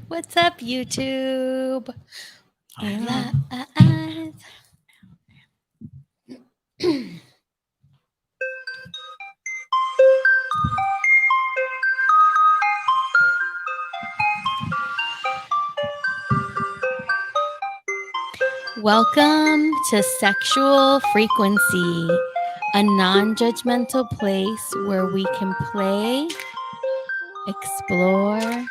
What's up, YouTube? Hi. Live. Welcome to Sexual Frequency, a non judgmental place where we can play, explore,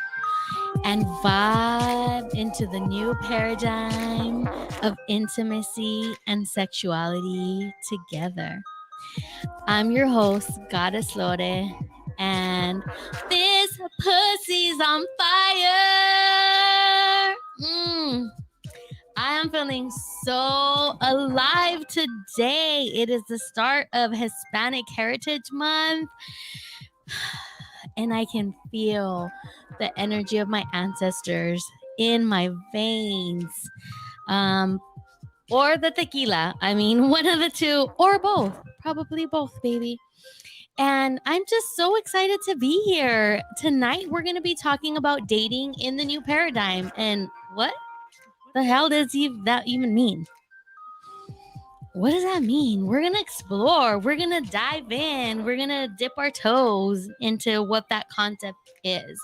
and vibe into the new paradigm of intimacy and sexuality together. I'm your host, Goddess Lore, and this pussy's on fire. I am feeling so alive today. It is the start of Hispanic Heritage Month, and I can feel the energy of my ancestors in my veins. Or the tequila. I mean, one of the two, or both. Probably both, baby. And I'm just so excited to be here. Tonight, we're going to be talking about dating in the new paradigm. And what the hell does that even mean? What does that mean? We're going to explore. We're going to dive in. We're going to dip our toes into what that concept is.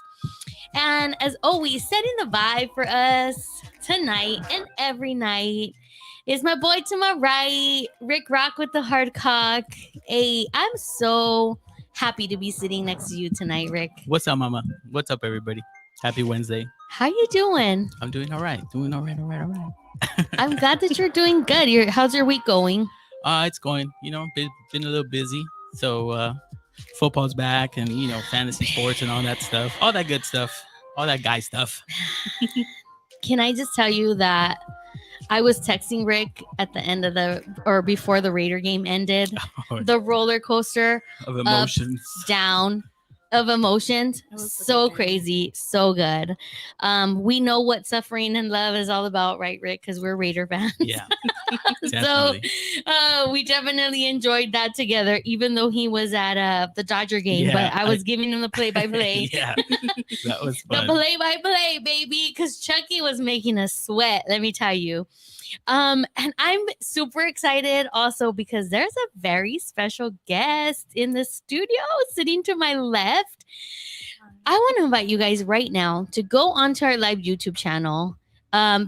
And as always, setting the vibe for us tonight and every night is my boy to my right, Rick Rock with the hard cock. Hey, I'm so happy to be sitting next to you tonight, Rick. What's up, Mama? What's up, everybody? Happy Wednesday. How you doing? I'm doing all right. I'm glad that you're doing good. How's your week going? It's going. Been a little busy. So football's back, and fantasy sports and all that stuff, all that good stuff, all that guy stuff. Can I just tell you that I was texting Rick at the end of before the Raider game ended. The roller coaster of emotions, up, down of emotions. So crazy, so good. We know what suffering and love is all about, right, Rick? Because we're Raider fans. Yeah. So we definitely enjoyed that together, even though he was at the Dodger game. Yeah, but I was giving him the play-by-play. Yeah, that was fun. The play-by-play, baby, because Chucky was making us sweat, let me tell you. And I'm super excited also because there's a very special guest in the studio sitting to my left. I want to invite you guys right now to go onto our live YouTube channel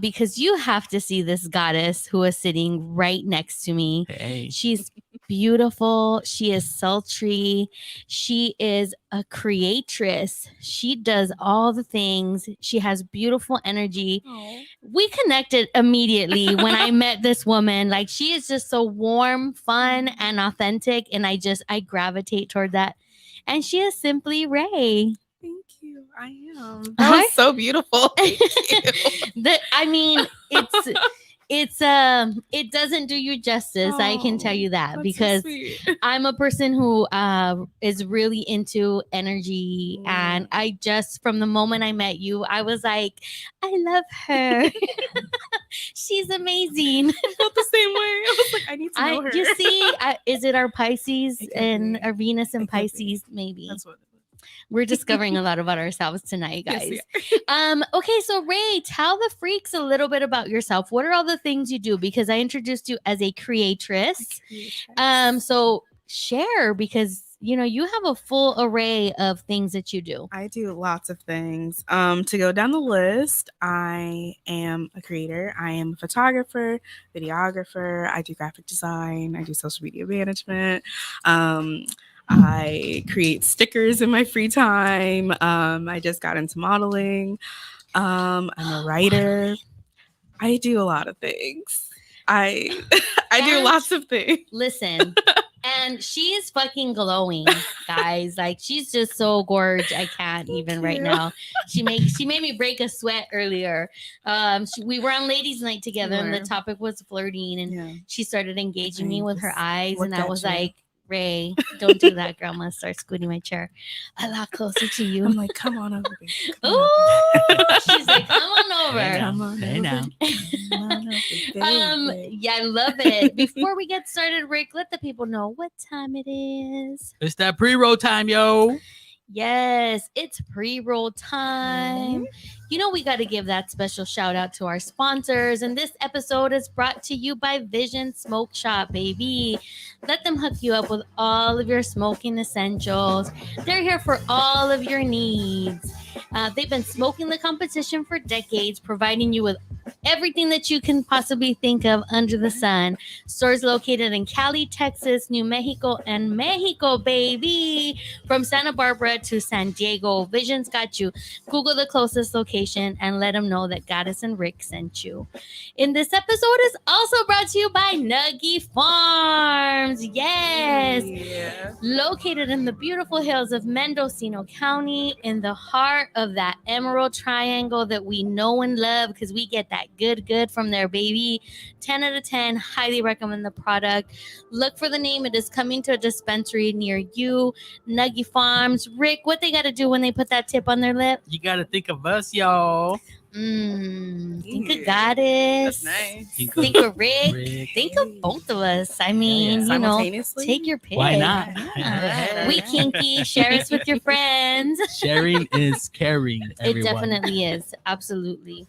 because you have to see this goddess who is sitting right next to me. Hey. She's beautiful. She is sultry. She is a creatress. She does all the things. She has beautiful energy. Aww. We connected immediately when I met this woman. Like, she is just so warm, fun, and authentic. And I gravitate toward that. And she is simply Ray. Thank you. I am. That was so beautiful. Thank you. It doesn't do you justice. I can tell you that because so I'm a person who is really into energy, and I just from the moment I met you, I was like, I love her. She's amazing. I felt the same way. I was like, I need to know her. You see, is it our Pisces and our Venus and Pisces? Maybe that's what it is. We're discovering a lot about ourselves tonight, guys. Yes, okay, so Ray, tell the freaks a little bit about yourself. What are all the things you do? Because I introduced you as a creatress. So share, because you have a full array of things that you do. I do lots of things. To go down the list, I am a creator. I am a photographer, videographer. I do graphic design. I do social media management. I create stickers in my free time. I just got into modeling. I'm a writer. I do a lot of things. I do lots of things. Listen, and she's fucking glowing, guys. Like, she's just so gorgeous. I can't even right now. She made me break a sweat earlier. We were on ladies' night together, and the topic was flirting, and she started engaging me with her eyes, and I was like, Ray, don't do that, girl. I'm gonna start scooting my chair a lot closer to you. I'm like, come on over. Ooh, she's like, come on over. Hey, come on hey over. Now. Yeah, I love it. Before we get started, Rick, let the people know what time it is. It's that pre-roll time, yo. Yes, it's pre-roll time. You know, we got to give that special shout out to our sponsors. And this episode is brought to you by Vision Smoke Shop, baby. Let them hook you up with all of your smoking essentials. They're here for all of your needs. They've been smoking the competition for decades, providing you with everything that you can possibly think of under the sun. Stores located in Cali, Texas, New Mexico, and Mexico, baby. From Santa Barbara to San Diego, Vision's got you. Google the closest location and let them know that Goddess and Rick sent you. In this episode is also brought to you by Nuggy Farms. Yes. Yeah. Located in the beautiful hills of Mendocino County, in the heart of that Emerald Triangle that we know and love because we get that good from there, baby. 10 out of 10. Highly recommend the product. Look for the name. It is coming to a dispensary near you. Nuggy Farms. Rick, what they got to do when they put that tip on their lip? You got to think of us, y'all. Think of Yeah. Goddess. That's nice. Think of Rick. Rick. Think of both of us. I mean, you know, Simultaneously? take your pick. Why not? Yeah. We kinky. Share us with your friends. Sharing is caring, everyone. It definitely is. Absolutely.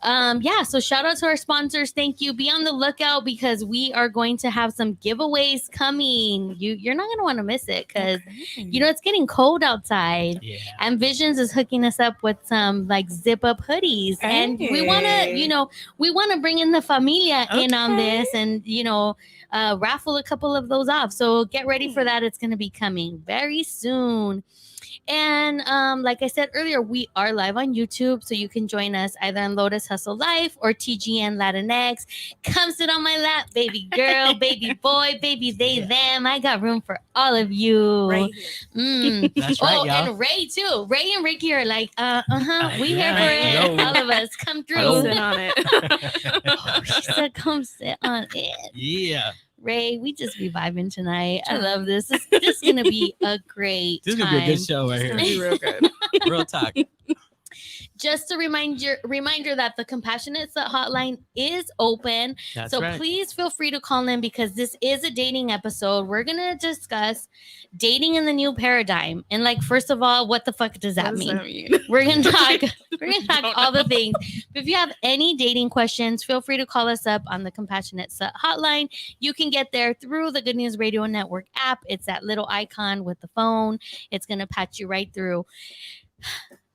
Yeah, so shout out to our sponsors. Thank you. Be on the lookout because we are going to have some giveaways coming. You're not going to want to miss it because you know it's getting cold outside. Yeah. And Visions is hooking us up with some like zip up hoodies. And we want to, you know, we want to bring in the familia in on this and, you know, raffle a couple of those off. So get ready for that. It's going to be coming very soon. And like I said earlier, we are live on YouTube, so you can join us either on Lotus Hustle Life or TGN Latinx. Come sit on my lap, baby girl, baby boy, baby they, them. I got room for all of you. Right here. That's right, Oh, y'all. and Ray too. Ray and Ricky are like, we Yeah, here for it. yo. All of us, come through. Hello. Sit on it. Oh, she said, come sit on it. Yeah. Ray, we just be vibing tonight. I love this. This is gonna be a great This is time. going to be a good show right It's gonna be here. real good. Real talk. Just a reminder that the Compassionate Slut hotline is open. That's So right. please feel free to call in because this is a dating episode. We're going to discuss dating in the new paradigm. And like, first of all, what the fuck does that What does mean? that mean? We're going to talk all the things. But if you have any dating questions, feel free to call us up on the Compassionate Slut hotline. You can get there through the Good News Radio Network app. It's that little icon with the phone. It's going to patch you right through.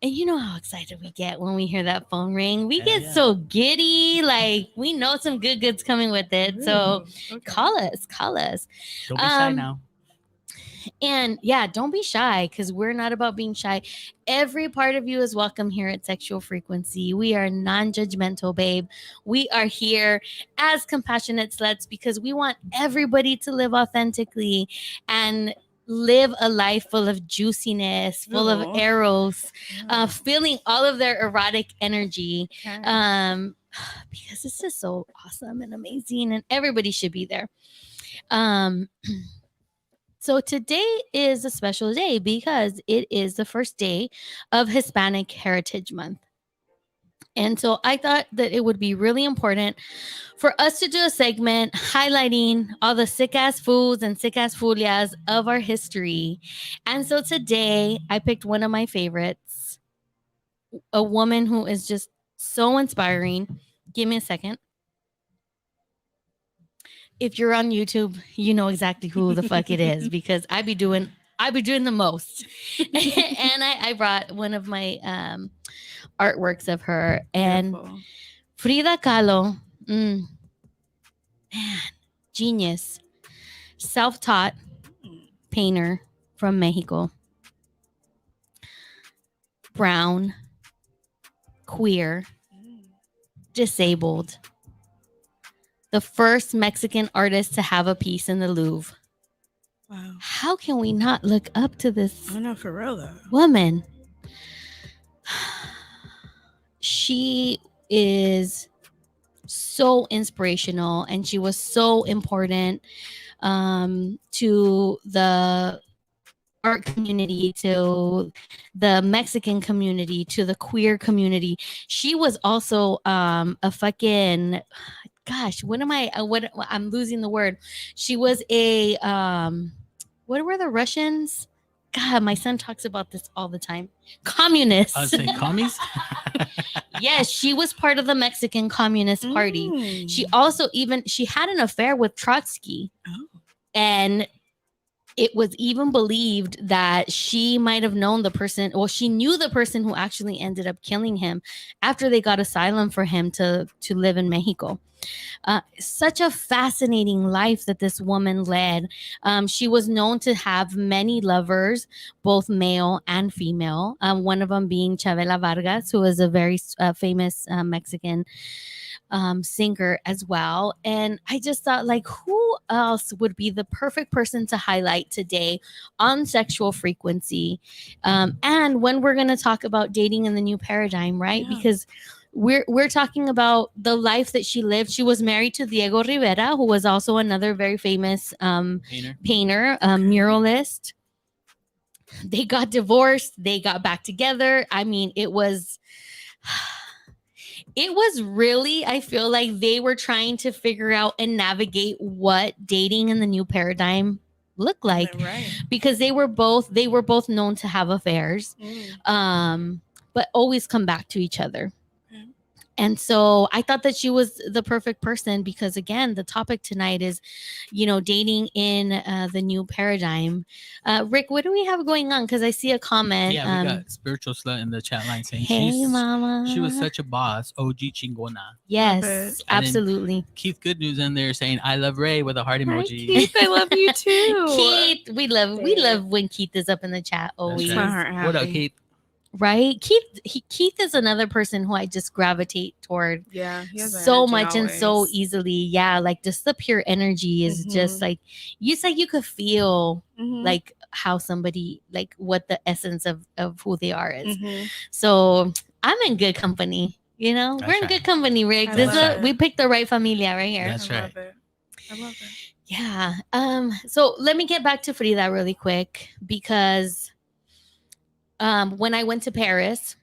And you know how excited we get when we hear that phone ring. We Hell get yeah. so giddy. Like, we know some good's coming with it. So Okay. call us. Don't be shy Um, now. And yeah, don't be shy because we're not about being shy. Every part of you is welcome here at Sexual Frequency. We are non-judgmental, babe. We are here as compassionate sluts because we want everybody to live authentically and live a life full of juiciness, full of Aw. arrows, Yeah. feeling all of their erotic energy. Okay. Because it's just so awesome and amazing, and everybody should be there. So today is a special day because it is the first day of Hispanic Heritage Month. And so I thought that it would be really important for us to do a segment highlighting all the sick ass fools and sick ass foolias of our history. And so today I picked one of my favorites, a woman who is just so inspiring. Give me a second. If you're on YouTube, you know exactly who the fuck it is because I be doing the most. And I brought one of my artworks of her and Beautiful. Frida Kahlo. Man, genius. Self-taught painter from Mexico. Brown, queer, disabled. The first Mexican artist to have a piece in the Louvre. Wow. How can we not look up to this I know, for real though. woman? She is so inspirational and she was so important to the art community, to the Mexican community, to the queer community. She was also a fucking I'm losing the word. She was a what were the Russians? God, my son talks about this all the time. Communists. I was saying commies. Yes, she was part of the Mexican Communist Party. Mm. She had an affair with Trotsky. Oh. And it was even believed that she might have known the person, or she knew the person who actually ended up killing him after they got asylum for him to live in Mexico. Such a fascinating life that this woman led. She was known to have many lovers, both male and female. One of them being Chavela Vargas, who was a very famous Mexican singer as well. And I just thought, like, who else would be the perfect person to highlight today on sexual frequency? And when we're going to talk about dating in the new paradigm, right? Yeah. Because we're talking about the life that she lived. She was married to Diego Rivera, who was also another very famous painter, muralist. They got divorced. They got back together. I mean, it was really, I feel like they were trying to figure out and navigate what dating in the new paradigm looked like, Right. because they were both known to have affairs, but always come back to each other. And so I thought that she was the perfect person because, again, the topic tonight is, dating in the new paradigm. Rick, what do we have going on? Because I see a comment. Yeah, we got Spiritual Slut in the chat line saying Hey, mama. she was such a boss. OG chingona. Yes, absolutely. Keith Good News in there saying I love Ray with a heart emoji. Hi, Keith, I love you too. Keith, we love when Keith is up in the chat always. Right. What up, Keith? Right, Keith is another person who I just gravitate toward. Yeah, he has so much always. and so easily. Yeah, like just the pure energy is just like you could feel like how somebody, like what the essence of who they are is. So I'm in good company. We're in good company, Rick. We picked the right familia right here. That's right. I love it. Yeah. So let me get back to Frida really quick because. When I went to Paris,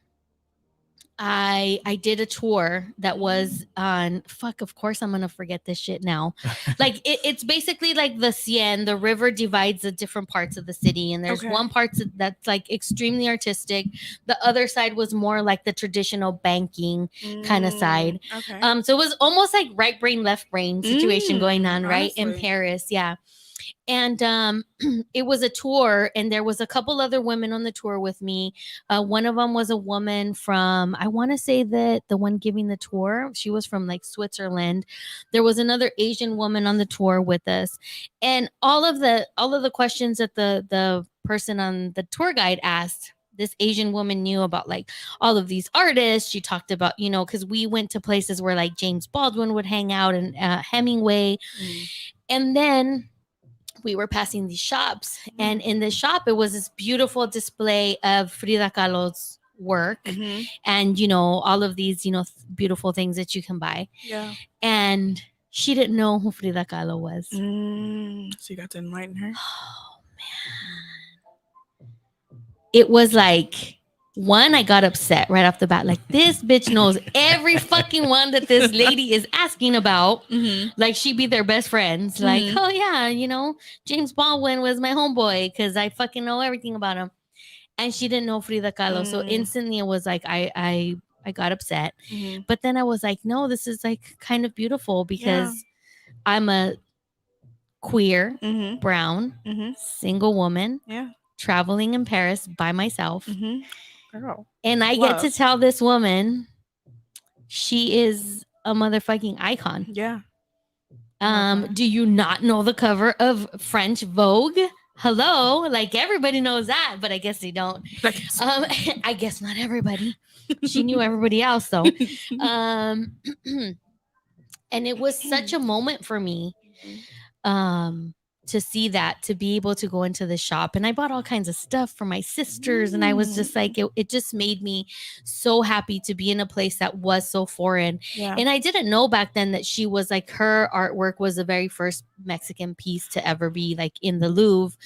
I did a tour that was on of course I'm gonna forget this shit now. Like it's basically like the Seine, the river divides the different parts of the city, and there's one part that's like extremely artistic. The other side was more like the traditional banking kind of side. Okay. So it was almost like right brain, left brain situation going on, right? Honestly. In Paris, yeah. And it was a tour, and there was a couple other women on the tour with me. One of them was a woman from, I want to say that the one giving the tour, she was from like Switzerland. There was another Asian woman on the tour with us, and all of the questions that the person on the tour guide asked, this Asian woman knew about like all of these artists. She talked about, because we went to places where like James Baldwin would hang out and Hemingway, and then we were passing these shops, and in the shop it was this beautiful display of Frida Kahlo's work, and all of these beautiful things that you can buy. Yeah. And she didn't know who Frida Kahlo was. So you got to enlighten her. Oh man, it was like, one, I got upset right off the bat. Like, this bitch knows every fucking one that this lady is asking about. Like, she be their best friends. Like, oh yeah, James Baldwin was my homeboy because I fucking know everything about him. And she didn't know Frida Kahlo. So instantly it was like, I got upset. But then I was like, no, this is like kind of beautiful because I'm a queer, brown, single woman, traveling in Paris by myself. Girl. And I get to tell this woman she is a motherfucking icon. Yeah. Do you not know the cover of French Vogue? Hello, like everybody knows that, but I guess they don't. I guess not everybody. She knew everybody else though. And it was such a moment for me. To see that, to be able to go into the shop, and I bought all kinds of stuff for my sisters, and I was just like, it just made me so happy to be in a place that was so foreign. And I didn't know back then that she was like, her artwork was the very first Mexican piece to ever be like in the Louvre.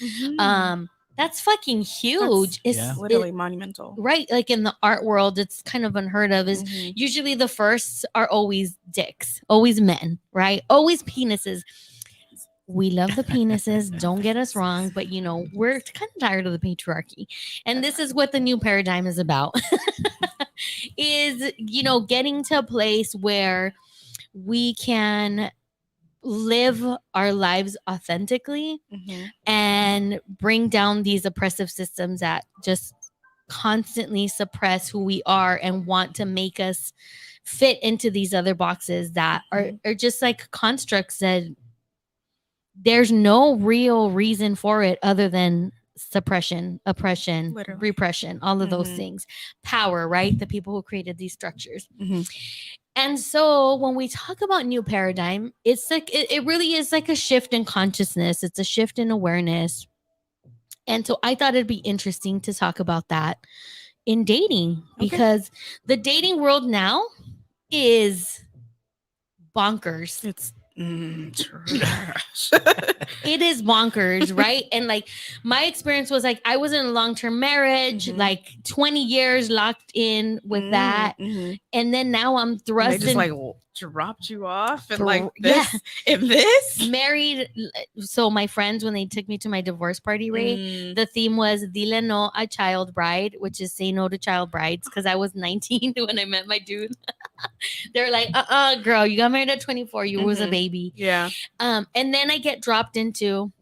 That's fucking huge. It's literally monumental, right? Like in the art world, it's kind of unheard of. Is usually the firsts are always dicks, always men, right? Always penises. We love the penises. Don't get us wrong, but we're kind of tired of the patriarchy, and this is what the new paradigm is about. Is getting to a place where we can live our lives authentically and bring down these oppressive systems that just constantly suppress who we are and want to make us fit into these other boxes that are just like constructs that there's no real reason for it other than suppression, oppression, Literally. repression, all of those things. Power, right? The people who created these structures. And so when we talk about new paradigm, it's like it really is like a shift in consciousness. It's a shift in awareness. And so I thought it'd be interesting to talk about that in dating, because the dating world now is bonkers. It's trash. It is bonkers, right? And like my experience was like I was in a long-term marriage, like 20 years locked in with that. And then now I'm thrust They just in, like dropped you off and like this and this. married. So my friends, when they took me to my divorce party, Ray, the theme was Dile no a child bride, which is say no to child brides, because I was 19 when I met my dude. They're like, girl, you got married at 24. You was a baby. Yeah. And then I get dropped into,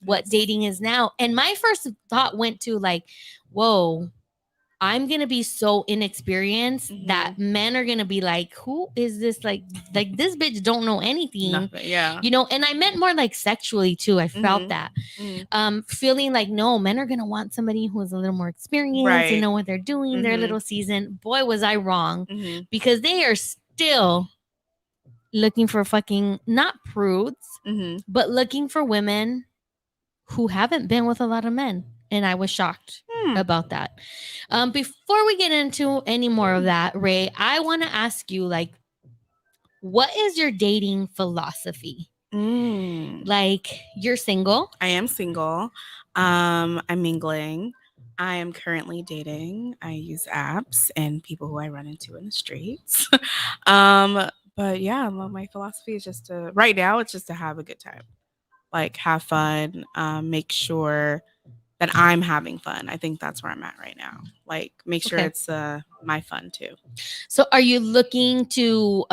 what dating is now. And my first thought went to like, whoa, I'm going to be so inexperienced that men are going to be like, who is this? Like this bitch don't know anything. Nothing. Yeah. And I meant more like sexually too. I felt that. Feeling like, no, men are going to want somebody who is a little more experienced and know what they're doing. They're a little seasoned. Boy, was I wrong, because they are still looking for fucking, not prudes, but looking for women who haven't been with a lot of men. And I was shocked about that. Before we get into any more of that, Ray, I want to ask you, like, what is your dating philosophy? Like, you're single. I am single. I'm mingling. I am currently dating. I use apps and people who I run into in the streets. But yeah, my philosophy is just to, right now, it's just to have a good time. Like, have fun, make sure that I'm having fun. I think that's where I'm at right now. Like, make sure it's my fun too. So are you looking to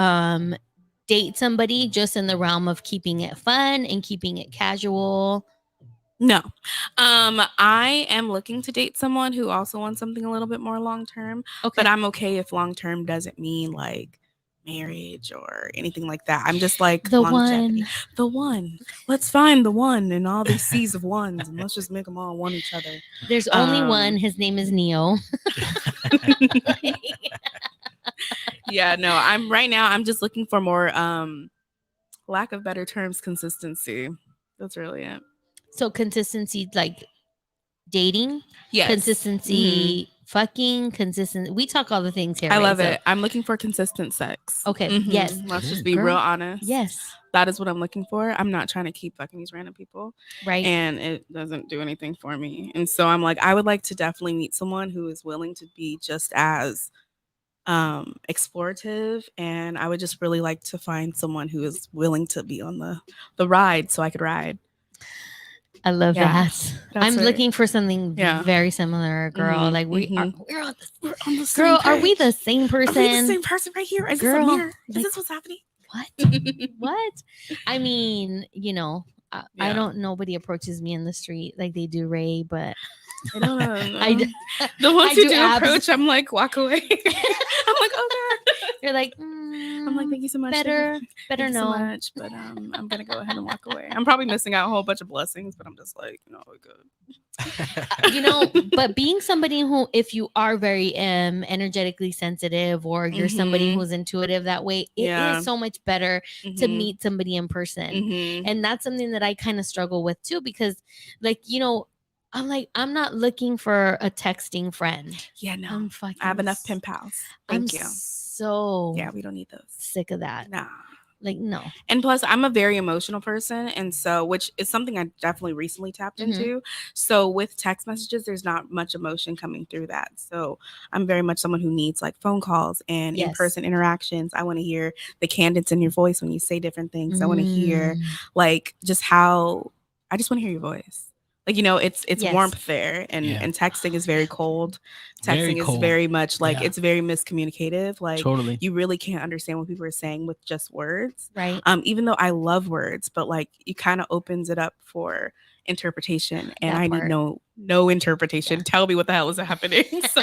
date somebody just in the realm of keeping it fun and keeping it casual? No. I am looking to date someone who also wants something a little bit more long term. But I'm okay if long term doesn't mean like marriage or anything like that. I'm just like The longevity. The one. Let's find the one in all these seas of ones, and let's just make them all want each other. There's only one. His name is Neo. Yeah, no, I'm just looking for more lack of better terms, consistency. That's really it. So consistency, like dating? Yes. Consistency, fucking, consistent. We talk all the things here. I love it. I'm looking for consistent sex. Okay. Yes. Let's just be real honest. Yes. That is what I'm looking for. I'm not trying to keep fucking these random people. Right. And it doesn't do anything for me. And so I'm like, I would like to definitely meet someone who is willing to be just as explorative, and I would just really like to find someone who is willing to be on the ride so I could ride. I love that. I'm looking for something very similar, girl. Like we're on the same girl. Page. Are we the same person? Are we the same person right here? Is girl, this a mirror? Is this what's happening? What? What? I mean, I don't. Nobody approaches me in the street like they do Ray, but I don't know. The ones who do approach, I'm like, walk away. I'm like, oh god. You're like, I'm like, thank you so much. Better thank you so much, but I'm gonna go ahead and walk away. I'm probably missing out a whole bunch of blessings, but I'm just like, we're good. But being somebody who, if you are very energetically sensitive, or you're somebody who's intuitive that way, it is so much better to meet somebody in person. And that's something that I kind of struggle with too, because I'm like, I'm not looking for a texting friend. Yeah, no. I have enough pen pals. Thank you. So yeah, we don't need those. Sick of that. Nah. Like, no. And plus, I'm a very emotional person. And so, which is something I definitely recently tapped Mhm. into. So, with text messages, there's not much emotion coming through that. So, I'm very much someone who needs like phone calls and Yes. in person interactions. I want to hear the cadence in your voice when you say different things. I want to hear Mm. like just how I just want to hear your voice. Like, it's Yes. warmth there, and Yeah. and texting is very cold. Very Texting is cold. very much like Yeah. it's very miscommunicative. Like Totally. you really can't understand what people are saying with just words. Right. Even though I love words, but like it kind of opens it up for interpretation, and That I part. need no interpretation. Yeah. Tell me what the hell is happening. So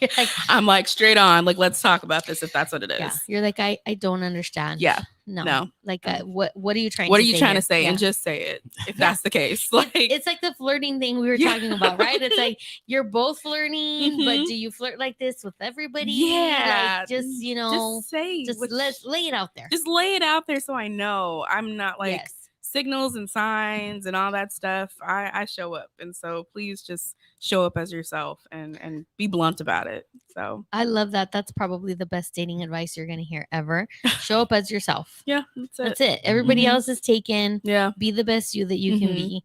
You're like, I'm like straight on, like let's talk about this if that's what it is. yeah. You're like, I don't understand. Yeah. No. No. Like, what are you trying What to are you say trying here? to say? Yeah. And just say it if Yeah. that's the case. Like It's like the flirting thing we were Yeah. talking about, right? It's like you're both flirting, but Mhm. do you flirt like this with everybody? Yeah. Like, just, just say just what let's lay it out there. just lay it out there so I know. I'm not like Yes. signals and signs and all that stuff. I show up, and so please just show up as yourself and be blunt about it. So I love that. That's probably the best dating advice you're going to hear ever. Show up as yourself. yeah, that's it. That's it. Everybody Mhm. else is taken. Yeah. Be the best you that you can Mhm. be.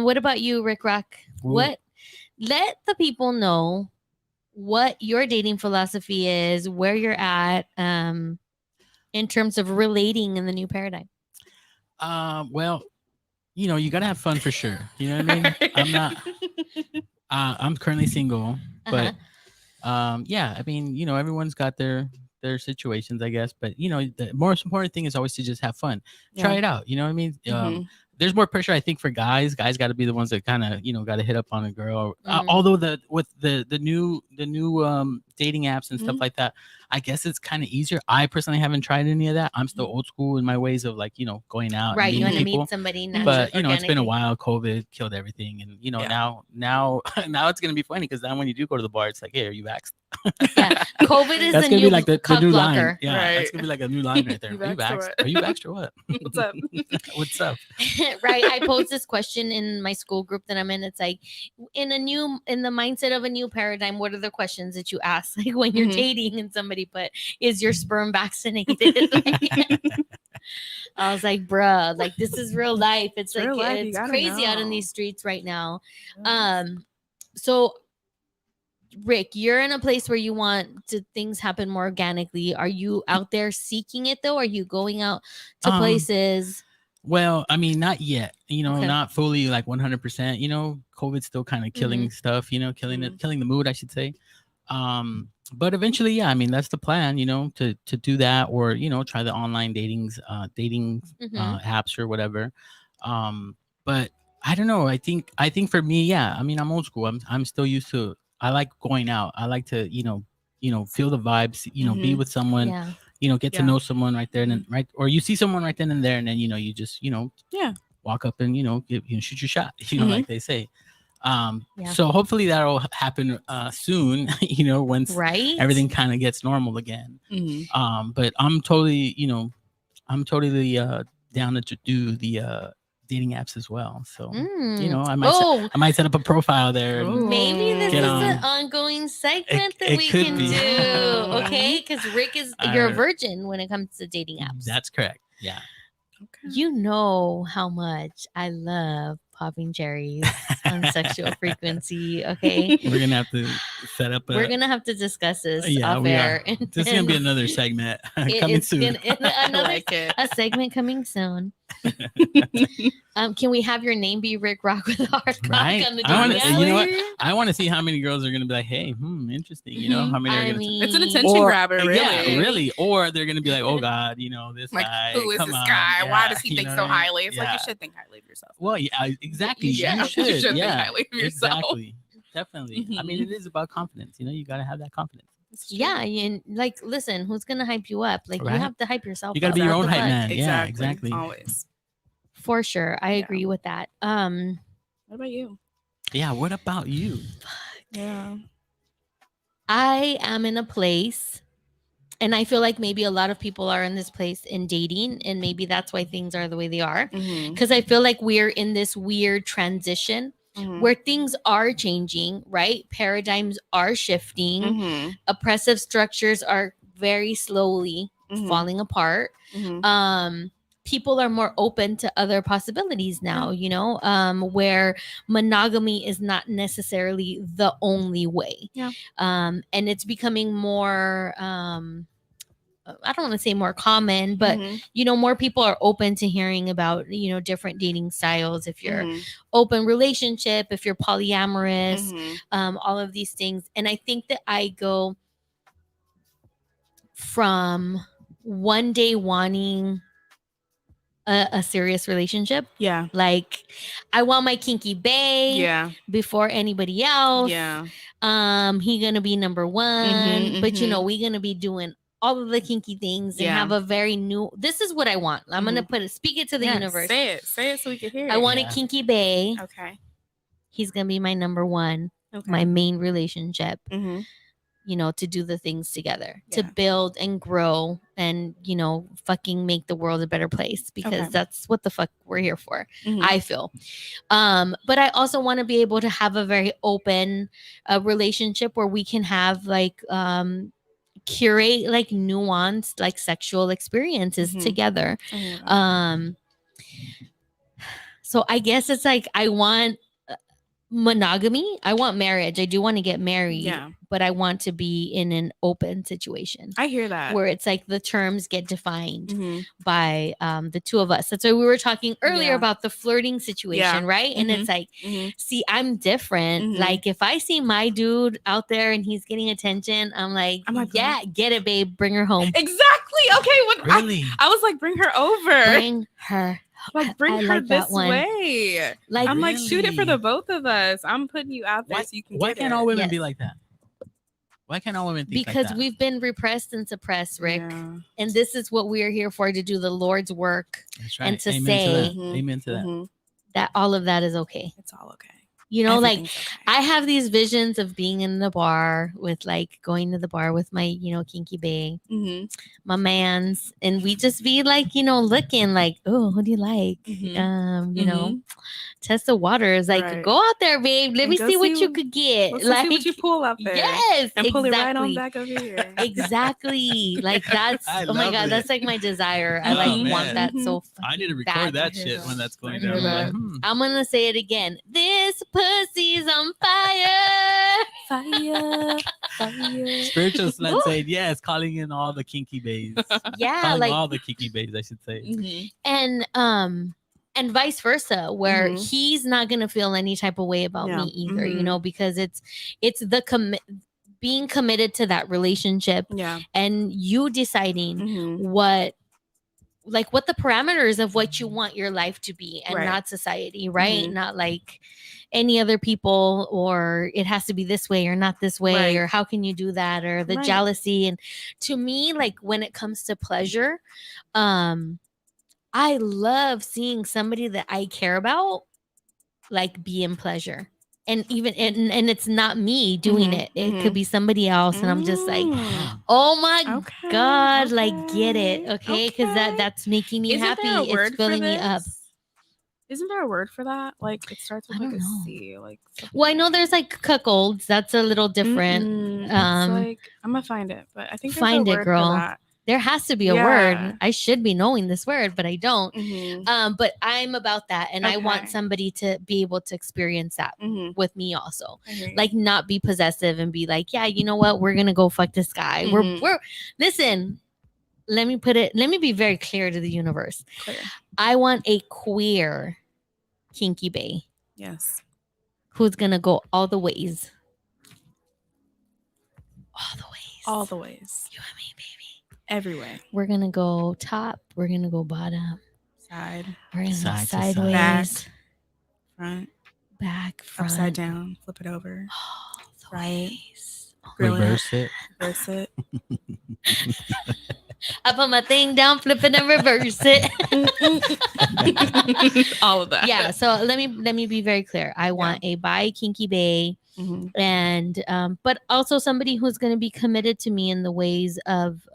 What about you, Rick Rock? Well- Let the people know what your dating philosophy is, where you're at, in terms of relating in the new paradigm. Well, you gotta have fun for sure. You know what I mean? I'm not. I'm currently single, but yeah. I mean, everyone's got their situations, I guess. But the most important thing is always to just have fun. Try Yeah. it out. You know what I mean? Mhm. There's more pressure, I think, for guys. Guys got to be the ones that kind of got to hit up on a girl. Mhm. Although with the new dating apps and stuff Mhm. like that, I guess it's kind of easier. I personally haven't tried any of that. I'm still old school in my ways of like going out Right. and You meeting want to people. meet somebody But it's been a organically. while. COVID killed everything, and Yeah. now now it's gonna be funny because now when you do go to the bar, it's like, hey, are you vaxxed? Yeah. COVID is That's the gonna new be like the cock new blocker. line. Yeah, that's Right. gonna be like a new line right there. You Are you vaxxed or vaxxed? what? Are you vaxxed or what? What's up? What's up? Right. I posed this question in my school group that I'm in. It's like in the mindset of a new paradigm, what are the questions that you ask? Like when you're Mhm. dating and somebody put, is your sperm vaccinated? I was like, bruh, like this is real life. It's like real life, you it's gotta crazy out in know. these streets right now. So Rick, you're in a place where you want things happen more organically. Are you out there seeking it though? Are you going out to places? Well, I mean, not yet. Okay. Not fully like 100%. COVID's still kind of killing stuff. Killing the mood, I should say. But eventually, yeah. I mean, that's the plan. To do that, or try the online dating apps or whatever. But I don't know. I think for me, yeah. I mean, I'm old school. I'm still used to. I like going out. I like to feel the vibes. Be with someone. Yeah. Get to know someone right there and then, right, or you see someone right then and there, and then you just walk up and shoot your shot. Like they say. So hopefully that'll happen soon. Once Right. everything kind of gets normal again. Mhm. But I'm totally down to do the dating apps as well. So I might set up a profile there. And maybe this Get is on. an ongoing segment that It we could can be. do. Okay, because Rick you're a Alright. virgin when it comes to dating apps. That's correct. Yeah. Okay. You know how much I love popping cherries on sexual frequency. Okay, We're gonna have to set up. we're gonna have to discuss this Yeah, off we air. are. This is gonna be another segment coming It's soon. I like it. a segment coming soon. Can we have your name be Rick Rock with a hard cock Right. on the I wanna- dating app? you know what? I want to see how many girls are gonna be like, "Hey, interesting." How many are I gonna? mean, It's an attention grabber, really. Yeah, really. Or they're gonna be like, "Oh God, this Like, guy. who is come this on, guy? Why yeah," does he think know so what I mean? highly? It's like you Yeah. should think highly of yourself. Well, yeah, exactly. You Yeah, should. you should think yeah, highly of yourself. exactly. Definitely. I mean, Mhm. it is about confidence. You gotta have that confidence. It's true. Yeah, and like, listen, who's gonna hype you up? Like, Right. you have to hype yourself. You gotta up. be your What own the hype fuck? man. Yeah, exactly. Always. For sure, I Yeah. agree with that. What about you? Yeah. What about you? Yeah. I am in a place, and I feel like maybe a lot of people are in this place in dating, and maybe that's why things are the way they are. Mhm. Because I feel like we're in this weird transition Mhm. where things are changing, right? Paradigms are shifting. Mhm. Oppressive structures are very slowly falling apart. People are more open to other possibilities now, you know, where monogamy is not necessarily the only way. And it's becoming more, I don't want to say more common, but you know, more people are open to hearing about, you know, different dating styles. If you're open relationship, if you're polyamorous, all of these things. And I think that I go from one day wanting a serious relationship. Like I want my kinky bae before anybody else. He gonna be number one. But you know, we gonna be doing all of the kinky things and have a very new, this is what I want. I'm gonna speak it to the universe. Say it so we can hear it. I want a kinky bae. Okay. He's gonna be my number one, my main relationship. You know, to do the things together, to build and grow and, you know, fucking make the world a better place, because that's what the fuck we're here for, I feel. But I also want to be able to have a very open relationship where we can have like curate like nuanced like sexual experiences together. So I guess it's like I want monogamy. I want marriage. I do want to get married, but I want to be in an open situation. I hear that. Where it's like the terms get defined by the two of us. That's why we were talking earlier about the flirting situation, right? And it's like, see, I'm different. Like if I see my dude out there and he's getting attention, I'm like yeah, get it, babe. Bring her home. Exactly. Okay. Really? I was like, bring her over. Bring her. Like bring her like this way. Like I'm like, shoot it for Really? the both of us. I'm putting you out there so you can. Why get can't it. all women be like that? Why can't all women think because like that? we've been repressed and suppressed, Rick. And this is what we are here for, to do the Lord's work. That's right. And to Amen say to that. Amen to that. that all of that is okay. It's all okay. You know, like I have these visions of being in the bar with like going to the bar with my, you know, kinky bae, my mans, and we just be like, you know, looking like, oh, what do you like? You know, test the waters. Like, go out there, babe. Let me see what you could get. Like, see what you pull out there. Yes, and pull it right on back over here. Exactly. Like that's oh my god, that's like my desire. I like want that so. I need to record that shit when that's going down. Like, I'm gonna say it again. This pussy's on fire. Fire. Spiritual slut said yes, calling in all the kinky bays. Yeah, calling like all the kinky bays, I should say. And vice versa, where he's not gonna feel any type of way about me either, you know, because it's the being committed to that relationship, and you deciding what the parameters of what you want your life to be, and not society, right? Not like any other people, or it has to be this way or not this way, or how can you do that, or the jealousy. And to me, like when it comes to pleasure, I love seeing somebody that I care about like be in pleasure. And even and it's not me doing it. It could be somebody else. And I'm just like, oh my God, like get it. Okay. Because that's making me happy. It's filling me up. Isn't there a word for that? Like it starts with like a C. Like well, I know there's like cuckolds. That's a little different. It's like I'm gonna find it, but I think there's find a it, word girl. for that. There has to be a word. I should be knowing this word, but I don't. But I'm about that, and I want somebody to be able to experience that with me also. Like not be possessive and be like, yeah, you know what? We're gonna go fuck this guy. We're listen. Let me be very clear to the universe. I want a queer kinky bae. Yes. Who's gonna go all the ways. All the ways. All the ways. You and me, baby. Every way. We're gonna go top. We're gonna go bottom. Side. We're gonna go Side to sideways. Back. Front. Back. Front. Upside down. Flip it over. All the Right. ways. Reverse it. Reverse it. I put my thing down, flip it, and reverse it. All of that. Yeah. So let me be very clear. I want a bi kinky bae, and but also somebody who's going to be committed to me in the ways of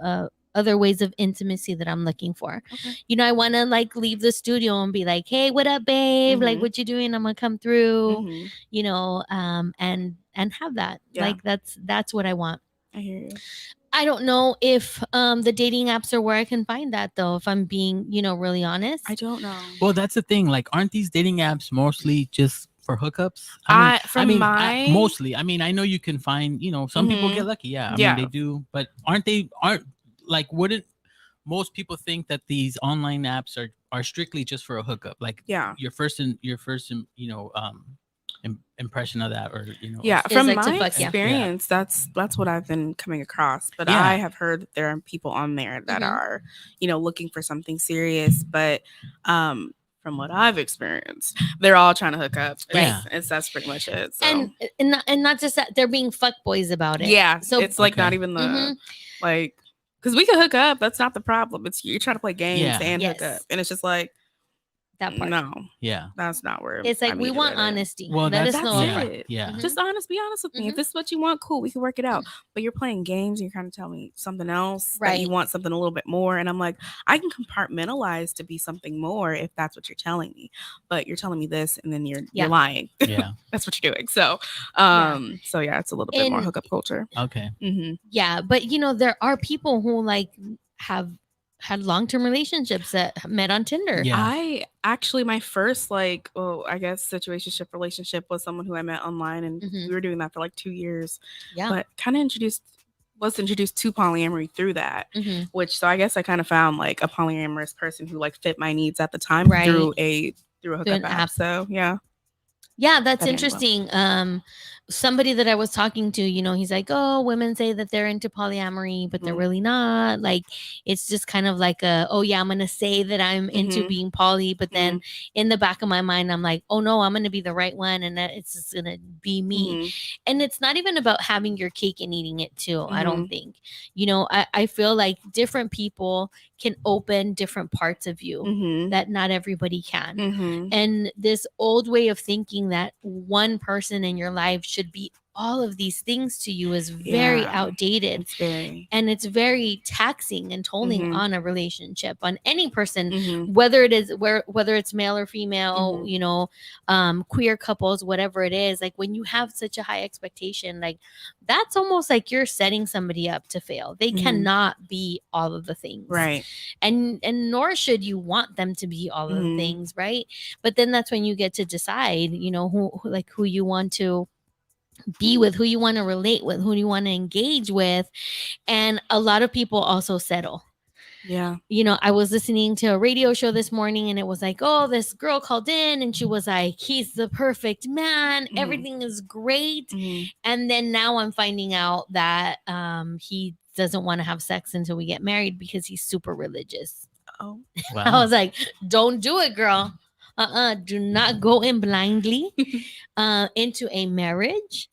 other ways of intimacy that I'm looking for. You know, I want to like leave the studio and be like, hey, what up, babe? Like, what you doing? I'm gonna come through. You know, and have that. Like that's what I want. I hear you. I don't know if the dating apps are where I can find that though. If I'm being, really honest. I don't know. Well, that's the thing. Like, aren't these dating apps mostly just for hookups? Mostly. I mean, I know you can find, some people get lucky. Yeah. I mean, they do. But aren't wouldn't most people think that these online apps are strictly just for a hookup? Like, your first impression of that, or from like to my fuck, yeah. experience, that's what I've been coming across. But Yeah. I have heard that there are people on there that are looking for something serious, but from what I've experienced, they're all trying to hook up. That's pretty much it. So. And not just that, they're being fuckboys about it. Yeah, so it's like not even the like, because we can hook up. That's not the problem. It's you're trying to play games and hook up, and it's just like that part. No, yeah, that's not where it's like. We want honesty. Well, let us that's know. it. Yeah, just be honest with me. If this is what you want, cool, we can work it out. But you're playing games, and you're kind of telling me something else, that you want something a little bit more, and I'm like, I can compartmentalize to be something more if that's what you're telling me. But you're telling me this, and then you're lying. Yeah, that's what you're doing. So, it's a little bit more hookup culture. Okay. Yeah, but there are people who like have had long-term relationships that met on Tinder. Yeah. I actually, my first I guess situationship relationship was someone who I met online, and we were doing that for like 2 years. Yeah. But kind of was introduced to polyamory through that, so I guess I kind of found like a polyamorous person who like fit my needs at the time through a hookup app. So yeah, that's interesting. Somebody that I was talking to, he's like, oh, women say that they're into polyamory, but they're really not. Like, it's just kind of like I'm going to say that I'm into being poly. But then in the back of my mind, I'm like, oh, no, I'm going to be the right one. And that it's just going to be me. And it's not even about having your cake and eating it too. I don't think, I feel like different people can open different parts of you that not everybody can. And this old way of thinking that one person in your life should be all of these things to you is very outdated. And it's very taxing and tolling on a relationship, on any person, whether it's male or female, queer couples, whatever it is. Like, when you have such a high expectation, like, that's almost like you're setting somebody up to fail. They cannot be all of the things, right? And nor should you want them to be all of the things, right? But then that's when you get to decide, who you want to be with, who you want to relate with, who you want to engage with. And a lot of people also settle. Yeah. I was listening to a radio show this morning, and it was like, oh, this girl called in and she was like, he's the perfect man. Everything is great. And then now I'm finding out that he doesn't want to have sex until we get married because he's super religious. Oh, wow. I was like, don't do it, girl. Do not go in blindly into a marriage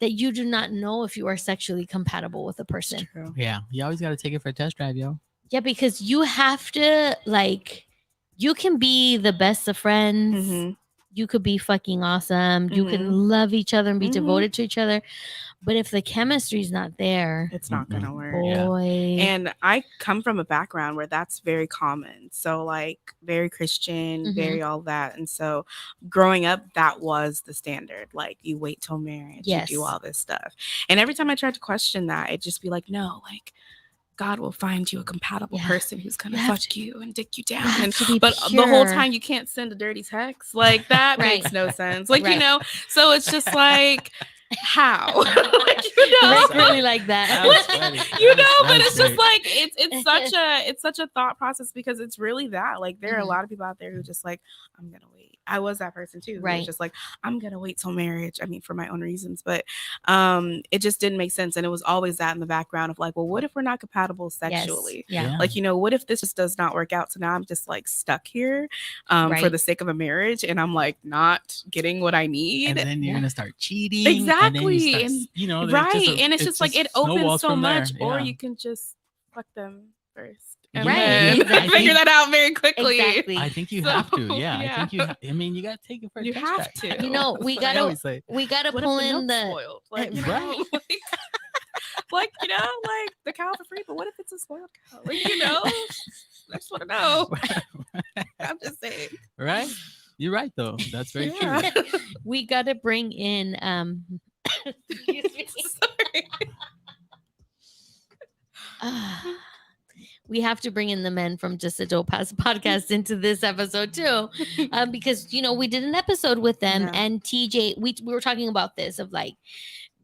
that you do not know if you are sexually compatible with a person. Yeah, you always got to take it for a test drive, yo. Yeah, because you have to, like, you can be the best of friends. You could be fucking awesome. You can love each other and be devoted to each other. But if the chemistry is not there, it's not going to work. Boy. And I come from a background where that's very common. So, like, very Christian, very all that. And so growing up, that was the standard. Like, you wait till marriage, you do all this stuff. And every time I tried to question that, it'd just be like, no, like, God will find you a compatible person who's going to fuck you and dick you down. But the whole time you can't send a dirty text. Like, that makes no sense. Like, so it's just like, how? Like, really like that. But it's just like, it's such a thought process, because it's really that. Like, there are a lot of people out there who just like, I'm going to wait. I was that person too. Right. Just like, I'm going to wait till marriage. I mean, for my own reasons, but it just didn't make sense. And it was always that in the background of like, well, what if we're not compatible sexually? Like, what if this just does not work out? So now I'm just like stuck here for the sake of a marriage, and I'm like not getting what I need. And then you're going to start cheating. Exactly. And it's just like, it opens so much, or you can just fuck them first. And figure that out very quickly. Exactly. I think you have to. I think you. I mean, you got to take it for a you test have drive. to. We gotta pull in the spoiled. Like, right. Like, the cow for free, but what if it's a spoiled cow? Like, I just want to know. I'm just saying. Right? You're right, though. That's very true. We gotta bring in. Excuse me. Sorry. We have to bring in the men from Just a Dope House podcast into this episode too, because we did an episode with them, Yeah. and TJ, we were talking about this of like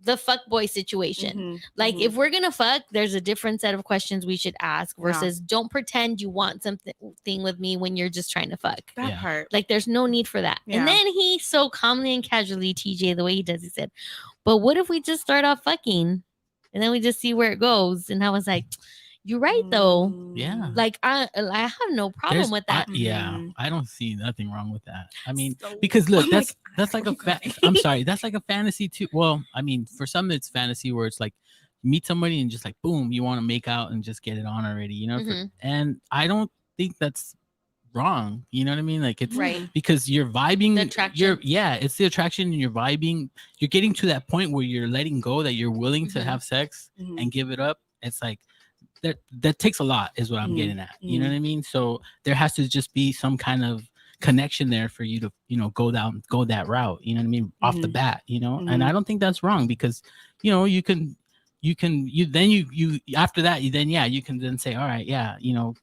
the fuck boy situation. Mhm, Like mhm. if we're gonna fuck, there's a different set of questions we should ask Yeah. versus don't pretend you want something with me when you're just trying to fuck. That Yeah. part. Like there's no need for that. Yeah. And then he so calmly and casually, TJ, the way he does, he said, "But what if we just start off fucking, and then we just see where it goes?" And I was like, "You're right, though. Yeah. Like I have no problem There's- with that." yeah, Mhm. I don't see nothing wrong with that. I mean, So- because look, I'm that's like, that's like a I'm sorry, that's like a fantasy too. Well, I mean, for some it's fantasy where it's like you meet somebody and just like boom, you want to make out and just get it on already, Mhm. and I don't think that's wrong. You know what I mean? Like it's Right. because you're vibing. The attraction. It's the attraction and you're vibing. You're getting to that point where you're letting go that you're willing to Mhm. have sex Mhm. and give it up. It's like that takes a lot is what I'm Mhm. getting at. You know what I mean? So there has to just be some kind of connection there for you to go that route. You know what I mean? Off the Mhm. bat, and Mhm. I don't think that's wrong because you can after that you can then say, all right,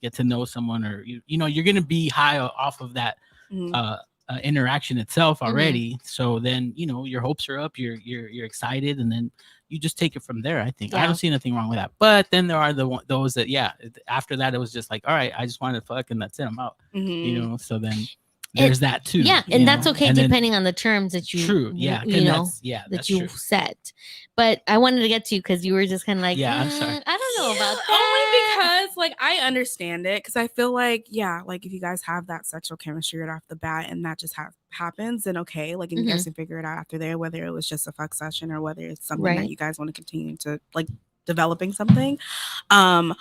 get to know someone, or you're gonna be high off of that Mhm. interaction itself already. So then your hopes are up, you're excited, and then you just take it from there. I think I Yeah. don't see nothing wrong with that. But then there are those that after that it was just like, all right, I just wanted to fuck and that's it, I'm out. Mhm. So then there's that too. Yeah, and that's know? okay And then- depending on the terms that you True, yeah, you know that that you you set. But I wanted to get to you because you were just kind of like, Yeah, I'm sorry. I don't know about that. Only because like I understand it, because I feel like like if you guys have that sexual chemistry right off the bat and that just happens, then okay, like, and you guys can figure it out after there, whether it was just a fuck session or whether it's something Right. that you guys want to continue to like developing something. I,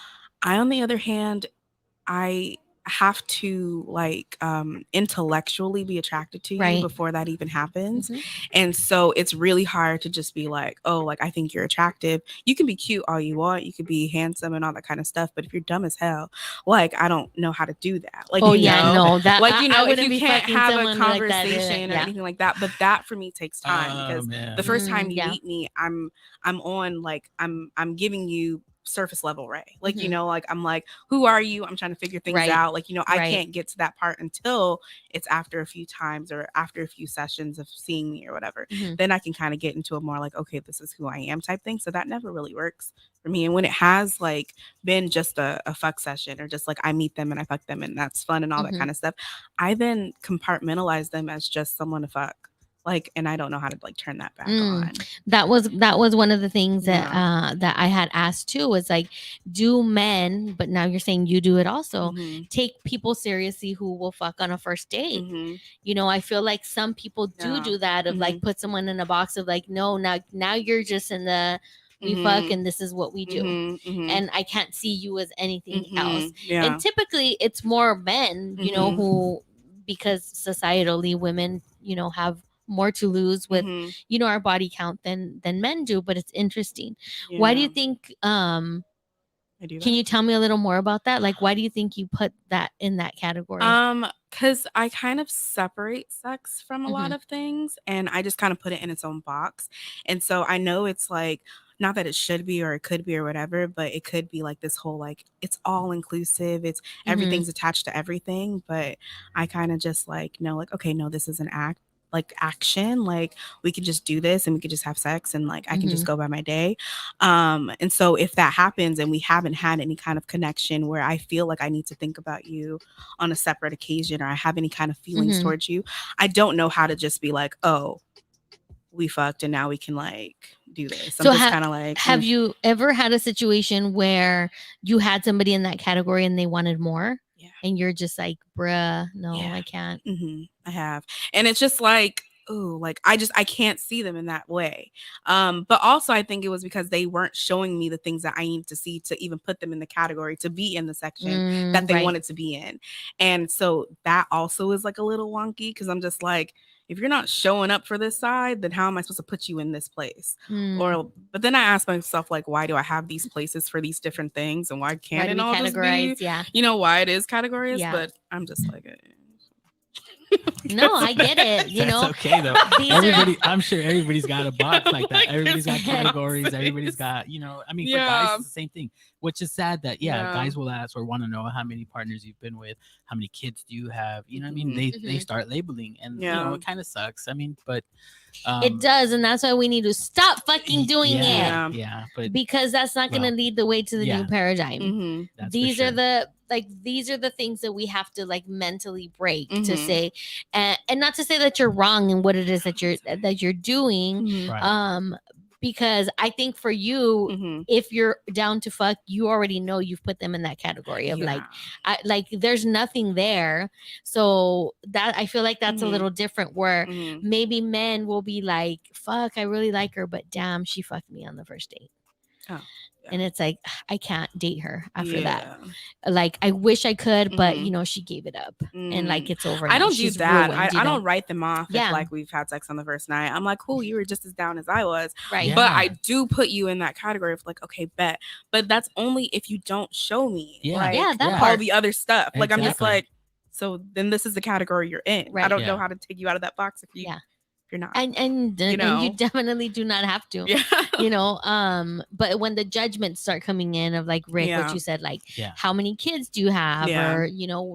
on the other hand, I have to like intellectually be attracted to you Right. before that even happens. Mhm. And so it's really hard to just be like, oh, like I think you're attractive. You can be cute all you want, you could be handsome and all that kind of stuff, but if you're dumb as hell, like I don't know how to do that. Like, Oh you yeah, know, no, that like, I if wouldn't you be can't fucking have a someone like that either. conversation or Yeah. anything like that, but that for me takes time because man. the first time you Yeah. meet me, I'm on like I'm giving you surface level Ray, like Mhm. like I'm like, who are you? I'm trying to figure things Right. out, like I Right. can't get to that part until it's after a few times or after a few sessions of seeing me or whatever. Mhm. Then I can kind of get into a more like, okay, this is who I am type thing. So that never really works for me. And when it has like been just a fuck session or just like I meet them and I fuck them and that's fun and all that Mhm. kind of stuff, I then compartmentalize them as just someone to fuck. Like, and I don't know how to like turn that back on. That was one of the things that Yeah. that I had asked too, was like, do men, but now you're saying you do it also, Mhm. take people seriously who will fuck on a first date? Mhm. I feel like some people Yeah. do that of like put someone in a box of like, no, now you're just in the we fuck and this is what we do. Mhm. Mhm. And I can't see you as anything else. Mhm. Yeah. And typically it's more men, Mhm. who, because societally women, have more to lose with, Mhm. our body count than men do. But it's interesting. Why do you Yeah. think I do that? can you tell me a little more about that? Like, why do you think you put that in that category? Because I kind of separate sex from a lot Mhm. of things and I just kind of put it in its own box. And so I know it's like, not that it should be or it could be or whatever, but it could be like this whole like it's all inclusive. It's everything's attached to everything. But I kind of just like know like, okay, no, this is an action, like we could just do this and we could just have sex and like I can just go by my day. And so if that happens and we haven't had any kind of connection where I feel like I need to think about you on a separate occasion or I have any kind of feelings towards you, I don't know how to just be like, oh, we fucked and now we can like do this. I'm So just kind of like, have you ever had a situation where you had somebody in that category and they wanted more? Yeah. And you're just like, bruh, no, Yeah. I can't. I have. And it's just like, ooh, like I can't see them in that way. But also I think it was because they weren't showing me the things that I need to see to even put them in the category to be in the section that they Right. wanted to be in. And so that also is like a little wonky because I'm just like, if you're not showing up for this side, then how am I supposed to put you in this place? But then I ask myself, like, why do I have these places for these different things? And why can't Why do it we all just categorize? be, Yeah. why it is categorized? Yeah. But I'm just like, No, I get it. You That's know, okay though. these are I'm sure everybody's got a box like that. Everybody's got categories. boxes. Everybody's got, I mean, for Yeah. guys, it's the same thing, which is sad that, Yeah. guys will ask or want to know how many partners you've been with, how many kids do you have? You know what I mean? They Mhm. start labeling and, Yeah. it kind of sucks. I mean, but it does, and that's why we need to stop fucking doing it. yeah, it. yeah, but Because that's not going to Well, lead the way to the yeah. new paradigm. Mm-hmm. that's for These are sure. these are the things that we have to like mentally break to Mhm. say, and not to say that you're wrong in what it is that you're doing. Mm-hmm. Right. Because I think for you, Mm-hmm. if you're down to fuck, you already know you've put them in that category of like there's nothing there. So that I feel like that's a Mhm. little different where Mm-hmm. maybe men will be like, fuck, I really like her, but damn, she fucked me on the first date. Oh, yeah. And it's like, I can't date her after that. Yeah. Like, I wish I could, but Mhm. she gave it up. And like, it's over. I now. don't do She's that. ruined, I don't write them off Yeah. if like we've had sex on the first night. I'm like, cool, you were just as down as I was. Right. Yeah. But I do put you in that category of like, okay, bet. But that's only if you don't show me Yeah. like Yeah, that all part. the other stuff. Like I'm just Exactly. like, so then this is the category you're in. I Right. don't know Yeah. how to take you out of that box if you Yeah. if you're not. And and you definitely do not have to. Yeah. But when the judgments start coming in of like Rick, Yeah. what you said, like Yeah. how many kids do you have, Yeah. or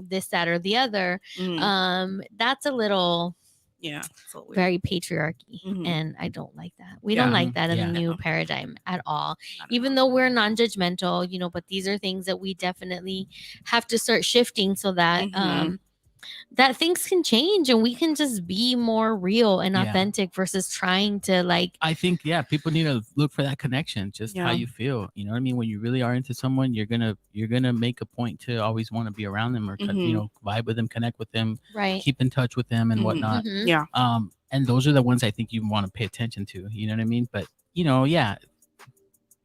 this, that, or the other, Mhm. that's a little Yeah. So weird. very patriarchy, Mhm. and I don't like that. We Yeah. don't like that in Yeah. the new No. paradigm at all. Not at Even all. though we're non-judgmental, but these are things that we definitely have to start shifting so that Mhm. that things can change and we can just be more real and Yeah. authentic versus trying to like I think people need to look for that connection, just how Yeah. you feel. You know what I mean? When you really are into someone, you're gonna make a point to always want to be around them or Mhm. vibe with them, connect with them, right. keep in touch with them and Mhm. whatnot. Mhm. Yeah. And those are the ones I think you want to pay attention to. You know what I mean? But yeah,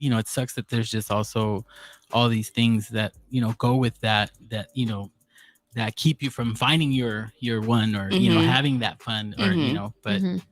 it sucks that there's just also all these things that go with that that keep you from finding your one or Mhm. having that fun or Mhm.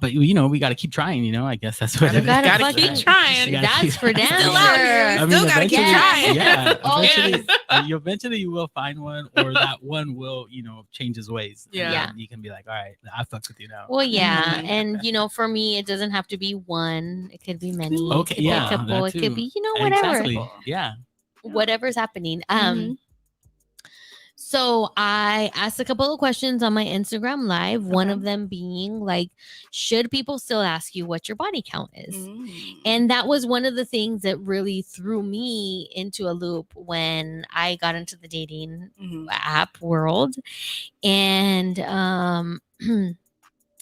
but we got to keep trying. I guess that's what it is. Gotta fucking- keep trying. You gotta That's keep- for damn Still out here. sure. I mean, Still gotta keep eventually- trying. Yeah, Always. eventually you will find one, or that one will, change his ways. And Yeah. then you can be like, all right, I fucks with you now. Well, yeah, Mhm. and for me, it doesn't have to be one. It could be many. Okay, it could yeah, be a couple. that It could too. be whatever. Exactly. Yeah. Whatever's happening. Mhm. So I asked a couple of questions on my Instagram live. One Okay. of them being like, should people still ask you what your body count is? Mm. And that was one of the things that really threw me into a loop when I got into the dating Mhm. app world. And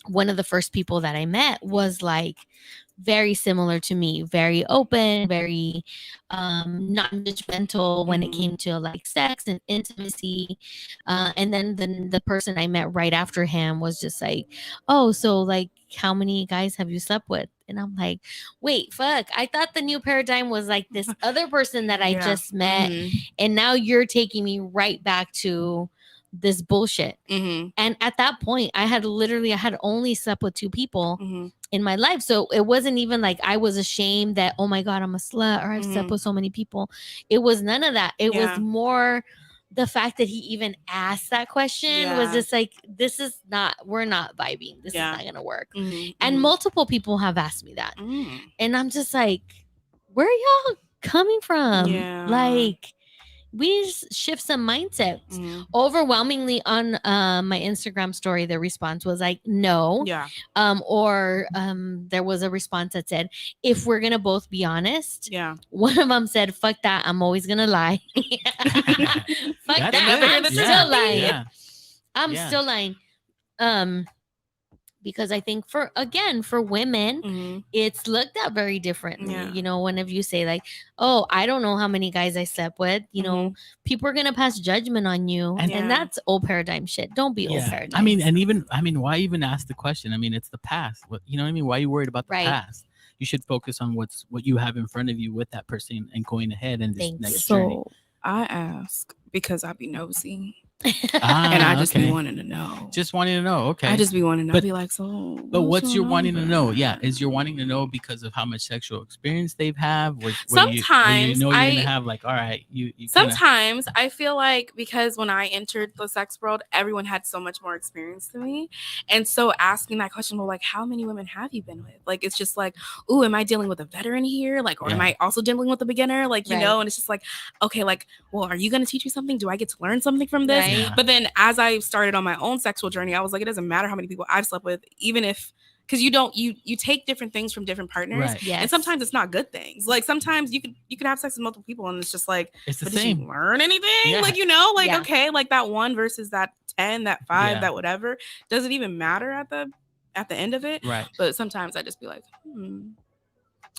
one of the first people that I met was like very similar to me, very open, very non-judgmental when it Mhm. came to like sex and intimacy. And then the person I met right after him was just like, oh, so like how many guys have you slept with? And I'm like, wait, fuck, I thought the new paradigm was like this other person that I Yeah. just met, Mhm. and now you're taking me right back to this bullshit. Mhm. And at that point, I had only slept with 2 people Mhm. in my life. So it wasn't even like I was ashamed that, oh my God, I'm a slut or I've slept Mhm. with so many people. It was none of that. It Yeah. was more the fact that he even asked that question was Yeah. just like, we're not vibing. This Yeah. is not going to work. Mhm. And Mhm. multiple people have asked me that. Mm. And I'm just like, where are y'all coming from? Yeah. Like, we need to shift some mindsets. Mhm. Overwhelmingly on my Instagram story, the response was like, no. Yeah. Or there was a response that said, if we're gonna both be honest. Yeah. One of them said, fuck that, I'm always gonna lie. Fuck That's that, good. I'm That's still good. lying. Yeah. I'm Yeah. still lying. Because I think for women, Mhm. it's looked at very differently. Yeah. Whenever you say like, oh, I don't know how many guys I slept with, people are gonna pass judgment on you. And- And Yeah. that's old paradigm shit. Don't be old Yeah. paradigm. I mean, why even ask the question? I mean, it's the past. What you know what I mean? Why are you worried about the Right. past? You should focus on what you have in front of you with that person and going ahead and this Thank next you. journey. So I ask because I be nosy. And I just be okay. wanting to know. Just wanting to know. Okay. I just be wanting to But- be like, so. But what's your going on wanting to know? there? Yeah, is you're wanting to know because of how much sexual experience they've had? Where you Sometimes know you're gonna have like, all right, you kinda, Sometimes I feel like because when I entered the sex world, everyone had so much more experience than me. And so asking that question, well, like, how many women have you been with? Like, it's just like, ooh, am I dealing with a veteran here? Like, or am Yeah. I also dealing with a beginner? Like, you Right. know, and it's just like, okay, like, well, are you going to teach me something? Do I get to learn something from this? Right. Yeah. But then as I started on my own sexual journey, I was like, it doesn't matter how many people I've slept with, even if, because you take different things from different partners. Right. Yes. And sometimes it's not good things. Like sometimes you could have sex with multiple people and it's just like, It's the but did same. you learn anything? Yeah. Like, you know, like, Yeah. okay, like that 1 versus that 10, that 5, Yeah. that whatever. Does it even matter at the end of it? Right. But sometimes I just be like,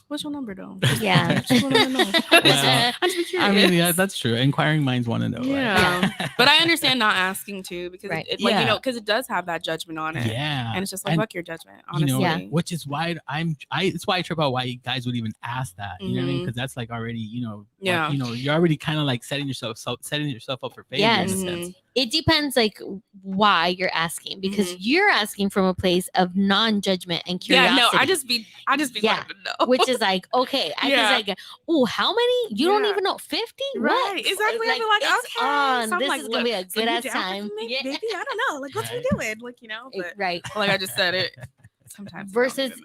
what's your number though? Yeah. Just wanna know. Well, I just be curious. I mean, yeah, that's true. Inquiring minds want to know. Yeah. Right? But I understand not asking too because Right. it like, you Yeah. know, because it does have that judgment on it. Yeah. And it's just like, fuck your judgment, you honestly. know, Yeah. which is why it's why I trip out why you guys would even ask that. You know what I mean? Mhm. Because that's like already, you know, Yeah. like, you know, you're already kind of like setting yourself up for failure Yes. in a Mhm. sense. It depends like why you're asking, because Mhm. you're asking from a place of non-judgment and Yeah, curiosity. no, I just be Yeah. wanting to know. which is like, okay, I Yeah. was like, oh, how many? You don't Yeah. even know 50? Right, What? exactly. I'd be like, it's okay. on. So I'm This like, is gonna be a so good you ass down for time. me, Yeah. baby? I don't know. Like, what Right. you doing? Like, you know, but Right. like I just said it. Sometimes Versus- it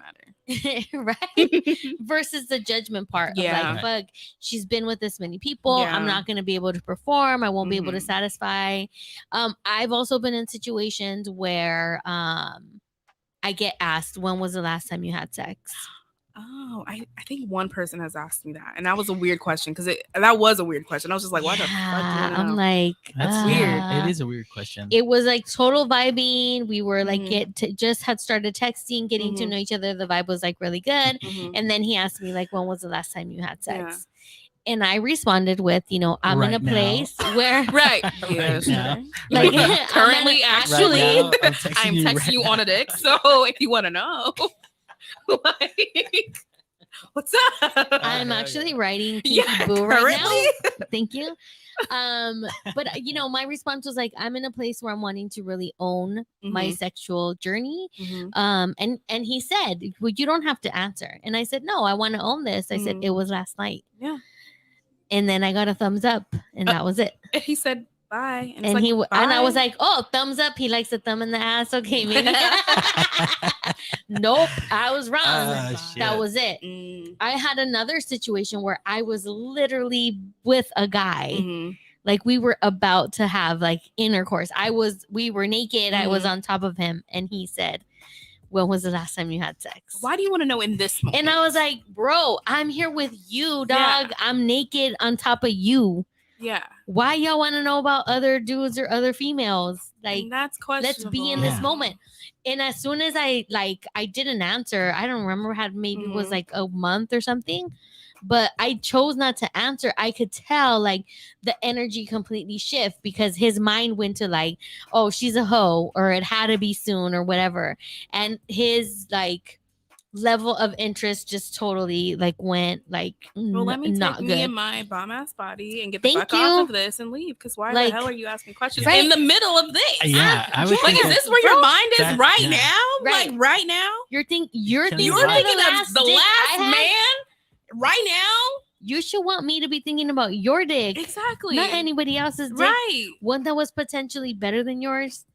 don't even right. matter. Versus the judgment part Yeah. of like, fuck, she's been with this many people. Yeah. I'm not gonna be able to perform. I won't be able to Mhm. satisfy. I've also been in situations where I get asked, when was the last time you had sex? Oh, I think one person has asked me that, and that was a weird question because that was a weird question. I was just like, why the fuck do you want to know? I'm like, That's weird. It is a weird question. It was like total vibing. We were like Mhm. just had started texting, getting to Mhm. know each other. The vibe was like really good. Mhm. And then he asked me like, when was the last time you had Yeah. sex? And I responded with, I'm in Right a now. place where Right. Right Yeah. now. Sure. like Right now. I'm Currently, at actually, Right now, I'm texting right you now. on a dick. So if you want to know, like, what's up? I'm hell actually yeah. writing Kinky Yeah, Boo right currently? now. Thank you. But my response was like, I'm in a place where I'm wanting to really own my Mhm. sexual journey. Mhm. And he said, well, you don't have to answer. And I said, no, I want to own this. I said, Mhm. it was last night. Yeah. And then I got a thumbs up, and that was it. And he said bye, and, it's And like, and I was bye. like, oh, thumbs up. He likes a thumb in the ass. Okay, maybe. Nope, I was wrong. Shit. That was it. I had another situation where I was literally with a guy. Mhm. Like we were about to have like intercourse. We were naked. I was Mhm. on top of him, and he said, when was the last time you had sex? Why do you want to know in this moment? And I was like, bro, I'm here with you, dog. Yeah. I'm naked on top of you. yeah, Why y'all want to know about other dudes or other females? Like, and that's let's questionable. be in this Yeah. moment. And as soon as I didn't answer, I don't remember, had maybe it was Mhm. like a month or something, but I chose not to answer. I could tell like the energy completely shift because his mind went to like, oh, she's a hoe, or it had to be soon, or whatever. And his like level of interest just totally like went like Well, let me not take good. me and my bomb ass body and get the Thank fuck off you. of this and leave. Because why Like- the hell are you asking questions Right. in the middle of this? Yeah, I would Yeah. Like, think is that- this where your mind is that- right yeah. now? Right. Like right now? You're Killing thinking You're of the thinking vibe. of the dick last I had? man right now? You should want me to be thinking about your dick, Exactly. not anybody else's dick. Right. One that was potentially better than yours.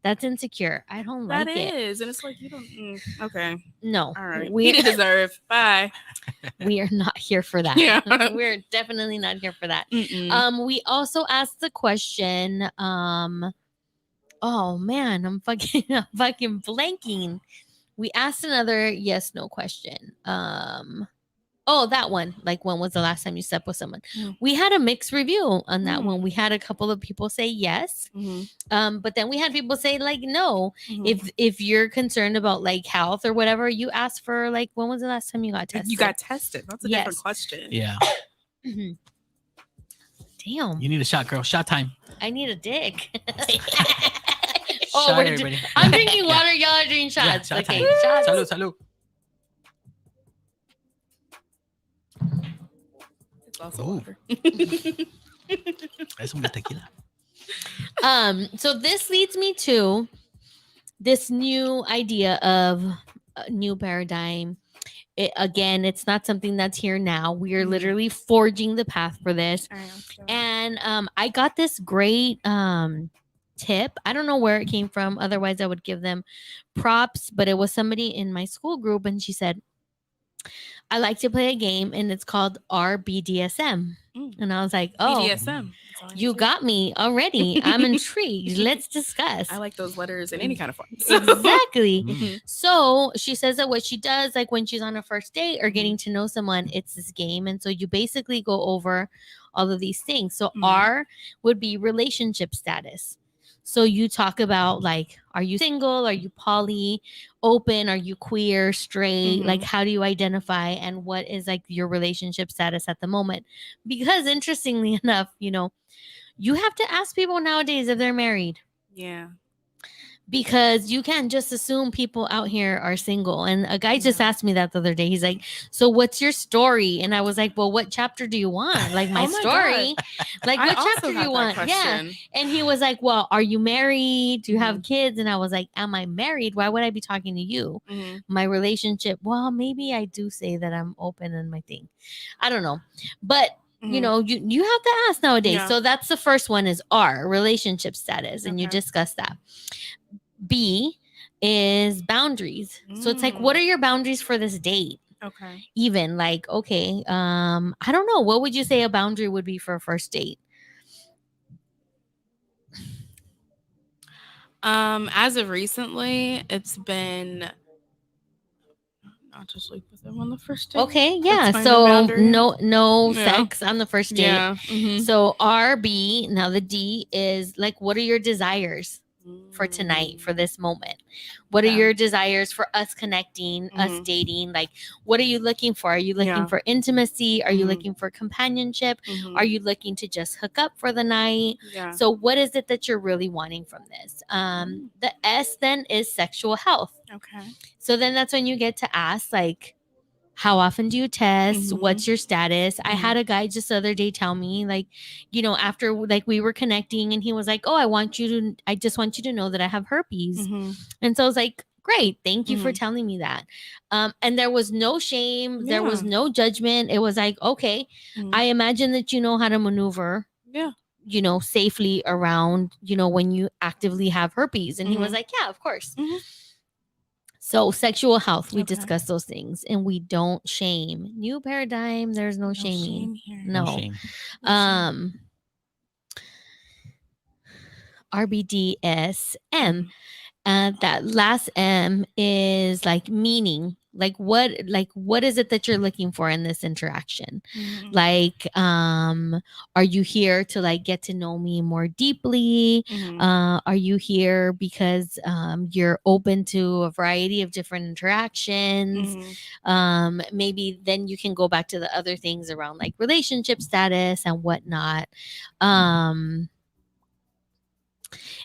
That's insecure. I don't like That it. is. And it's like, you don't. Okay. No, All right. we He didn't deserve. Bye. we are not here for that. Yeah. We're definitely not here for that. Mm-mm. We also asked the question. Oh man, I'm fucking blanking. We asked another yes no question. Oh, that one. Like, when was the last time you slept with someone? Mm. We had a mixed review on that Mm. one. We had a couple of people say yes. Mhm. But then we had people say like no. Mhm. If you're concerned about like health or whatever, you ask for like, when was the last time you got tested? You got tested. That's a Yes. different question. Yeah. Mhm. Damn, You need a shot, girl. Shot time. I need a dick. Shot, we're everybody. I'm drinking Yeah. water. Y'all are drinking Yeah, shots. shot Okay, time. shots. Salud, salud. It's also Ooh. water. Es un tequila. So this leads me to this new idea of a new paradigm. Again, it's not something that's here now. We are Mhm. literally forging the path for this. All right, let's do it. And I got this great tip. I don't know where it came from. Otherwise, I would give them props. But it was somebody in my school group, and she said, I like to play a game, and it's called RBDSM. Mm. And I was like, oh, BDSM. That's all I you need to got me already. I'm intrigued. Let's discuss. say. I like those letters in any kind of form. Exactly. Mhm. So she says that what she does, like when she's on a first date or Mhm. getting to know someone, it's this game. And so you basically go over all of these things. So Mhm. R would be relationship status. So you talk about like, are you single? Are you poly? Open? Are you queer? Straight? Like, Mhm. how do you identify? And what is like your relationship status at the moment? Because interestingly enough, you have to ask people nowadays if they're married, Yeah. because you can't just assume people out here are single. And a guy just No. asked me that the other day. He's like, so what's your story? And I was like, well, what chapter do you want? Like my Oh my story. Like, I what also chapter do had you that want? Yeah. question. And he was like, well, are you married? Do you have Mhm. kids? And I was like, am I married? Why would I be talking to you? Mhm. My relationship. Well, maybe I do say that I'm open in my thing. I don't know. But you Mhm. know, you have to ask nowadays. Yeah. So that's the first one is R, relationship status. And you Okay. discuss that. B is boundaries. So it's like, what are your boundaries for this date? Okay. Even like, okay, I don't know. What would you say a boundary would be for a first date? As of recently, it's been not to sleep with him on the first date. Okay, That's yeah. fine, a So boundary. no Yeah. sex on the first date. Yeah. Mhm. So RB, now the D is like, what are your desires for tonight, for this moment? What are Okay. your desires for us connecting, us Mhm. dating? Like, what are you looking for? Are you looking Yeah. for intimacy? Are you Mhm. looking for companionship? Mhm. Are you looking to just hook up for the night? Yeah. So what is it that you're really wanting from this? The S then is sexual health. Okay. So then that's when you get to ask, like, how often do you test? Mhm. What's your status? I Mhm. had a guy just the other day tell me, like, after like we were connecting, and he was like, oh, I just want you to know that I have herpes. Mhm. And so I was like, great, thank you for Mhm. telling me that. And there was no shame, there was Yeah. no judgment. It was like, okay, Mhm. I imagine that you know how to maneuver, Yeah. safely around, when you actively have herpes. And he was Mhm. like, yeah, of course. Mhm. So sexual health, we Okay. discuss those things, and we don't shame. New paradigm, there's no shaming. shame here. No. shame. No shame. RBDSM. Mhm. That last M is like meaning. Like what is it that you're looking for in this interaction? Mhm. Like, are you here to like get to know me more deeply? Mhm. Are you here because you're open to a variety of different interactions? Mhm. Maybe then you can go back to the other things around like relationship status and whatnot. And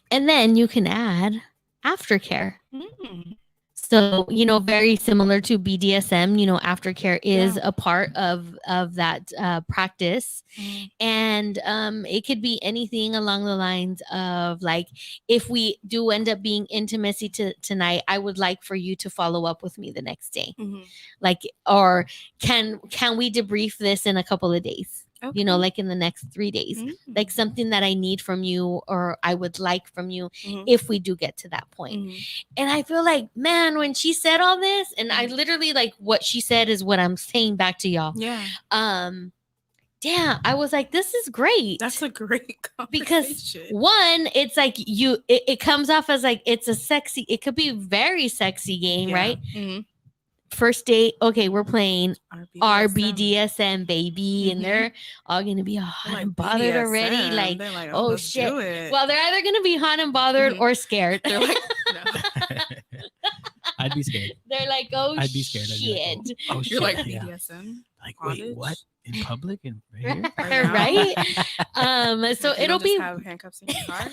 then you can add aftercare. Mhm. So, very similar to BDSM, aftercare is Yeah. a part of that practice. Mhm. And it could be anything along the lines of like, if we do end up being intimacy tonight, I would like for you to follow up with me the next day. Mhm. Like, or can we debrief this in a couple of days? Okay. Like in the next 3 days. Mhm. Like something that I need from you, or I would like from you, Mhm. if we do get to that point. Mhm. And I feel like, man, when she said all this, and I Mhm. literally, like, what she said is what I'm saying back to y'all. Yeah. Damn, I was like, this is great. That's a great because conversation. one, it's like it comes off as like it's a sexy, it could be a very sexy game, Yeah. right? Mhm. First date, okay, we're playing RBDSM. RBDSM, baby, and Mhm. they're all gonna be They're hot like and bothered already. BDSM. Like, They're like, oh let's shit. do it. Well, they're either gonna be hot and bothered Mhm. or scared. They're like, no. I'd be scared. They're like, oh I'd be scared. I'd be shit. like, oh, shit. You're like yeah. BDSM. Like, wait, what? In public and right here? Right now? Right? So Like, you it'll don't be just have handcuffs in your car.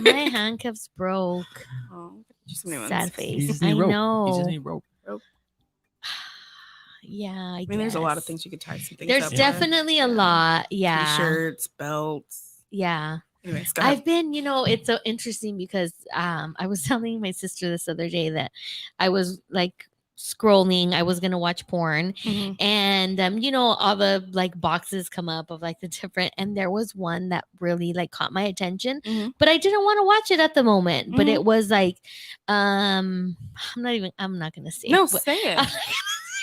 my handcuffs broke. Oh, just new Sad ones. face. You just I need rope. You know. just need rope. Yeah, I mean, there's a lot of guess. things you could tie some things There's up with. definitely a lot. Yeah. T-shirts, belts. Yeah. Anyways, go ahead. I've been, it's so interesting because I was telling my sister this other day that I was like scrolling, I was gonna watch porn, Mhm. and all the like boxes come up of like the different, and there was one that really like caught my attention, Mhm. but I didn't want to watch it at the moment. But Mhm. it was like, I'm not gonna say No, it, but- say it.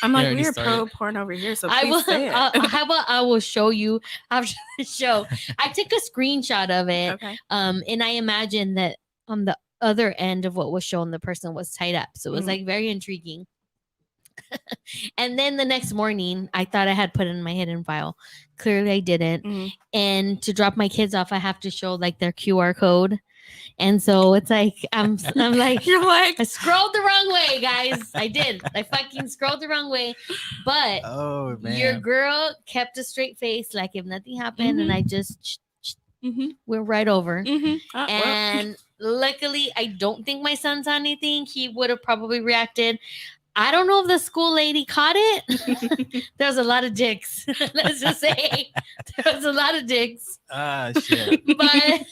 I'm You like, already we're started. pro porn over here, so I please will. say it. How about I will show you after the show? I took a screenshot of it, Okay. and I imagine that on the other end of what was shown, the person was tied up, so it was Mhm. like very intriguing. And then the next morning, I thought I had put it in my hidden file. Clearly, I didn't. Mhm. And to drop my kids off, I have to show like their QR code. And so it's like I'm like You're like, I scrolled the wrong way, guys. I did. I fucking scrolled the wrong way. But Oh your man. girl kept a straight face, like if nothing happened, and I just mhm. went right over. Mhm. And luckily, I don't think my son saw anything. He would have probably reacted. I don't know if the school lady caught it. There was a lot of dicks. Let's just say there was a lot of dicks. Ah, shit. But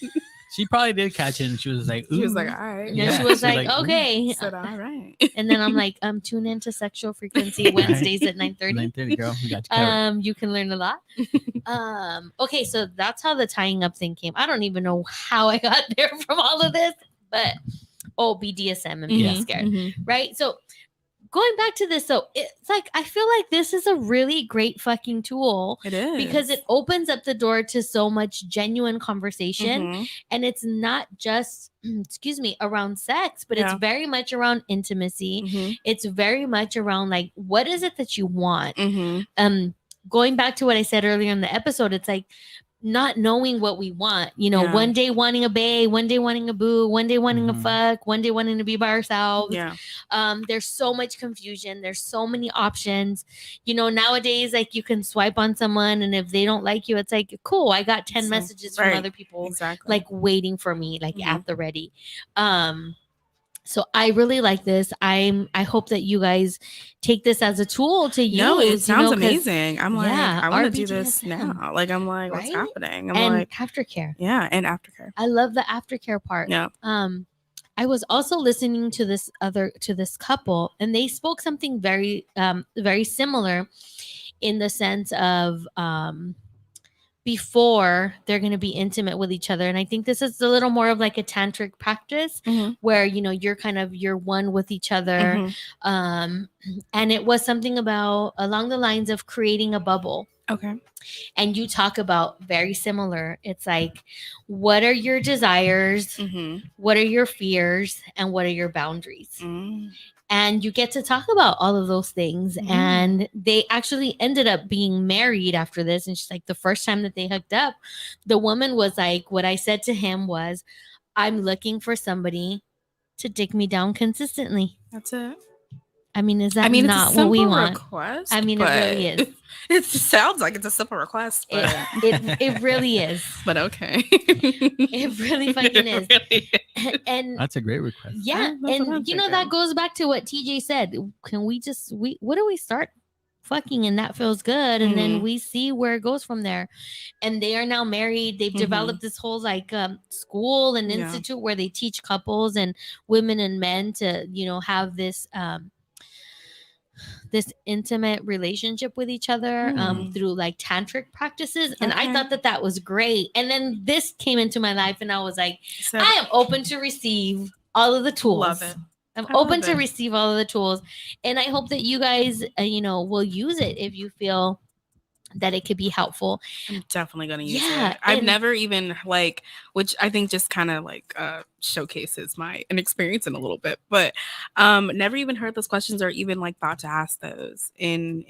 She probably did catch it, and she was like, "Ooh." She was like, all right. and Yeah, she was she was like, like, "Ooh." okay. Said, all right. And then I'm like, tune into Sexual Frequency Wednesdays at 9:30. 9:30, girl. We got you covered. You can learn a lot. Okay, so that's how the tying up thing came. I don't even know how I got there from all of this, but BDSM and being Mhm. scared, Mhm. right? So going back to this, so it's like I feel like this is a really great fucking tool It is. because it opens up the door to so much genuine conversation, Mhm. and it's not just excuse me around sex, but Yeah. it's very much around intimacy. Mhm. It's very much around like what is it that you want. Mhm. Going back to what I said earlier in the episode, it's like not knowing what we want. Yeah. One day wanting a bae, one day wanting a boo, one day wanting a Mhm. fuck, one day wanting to be by ourselves. Yeah. There's so much confusion. There's so many options. Nowadays, like you can swipe on someone, and if they don't like you, it's like, cool, I got 10 So- messages from right. other people Exactly. like waiting for me, like Mhm. at the ready. So I really like this. I hope that you guys take this as a tool to use. No, it sounds 'cause- amazing. I'm like, yeah, I want to do this RBGSM. now. Like, I'm like, what's Right? happening? I'm and like, aftercare. yeah, and aftercare. I love the aftercare part. Yeah. I was also listening to this couple, and they spoke something very very similar in the sense of before they're going to be intimate with each other. And I think this is a little more of like a tantric practice Mhm. where you're one with each other. Mhm. And it was something about along the lines of creating a bubble. Okay. And you talk about very similar. It's like, what are your desires? Mhm. What are your fears? And what are your boundaries? Mm. And you get to talk about all of those things. Mhm. And they actually ended up being married after this. And she's like, the first time that they hooked up, the woman was like, what I said to him was, I'm looking for somebody to dick me down consistently. That's it. I mean, is that it's not a what we simple want? request. I mean, it really is. It sounds like it's a simple request, but It really is. but okay. It really fucking is. Really is. And That's a great request. yeah, That's what I'm and that thinking. goes back to what TJ said. Can we just what do we start fucking and that feels good, and then Mhm. we see where it goes from there. And they are now married. They've Mhm. developed this whole like school and Yeah. institute where they teach couples and women and men to have this this intimate relationship with each other through like tantric practices. And I Okay. thought that was great. And then this came into my life, and I was like, So, I am open to receive all of the tools. love it. I'm I open love to it. receive all of the tools. And I hope that you guys, will use it if you feel that it could be helpful. I'm definitely gonna use Yeah, it. I've and- never even which I think just kind of showcases my inexperience in a little bit, but never even heard those questions or even thought to ask those in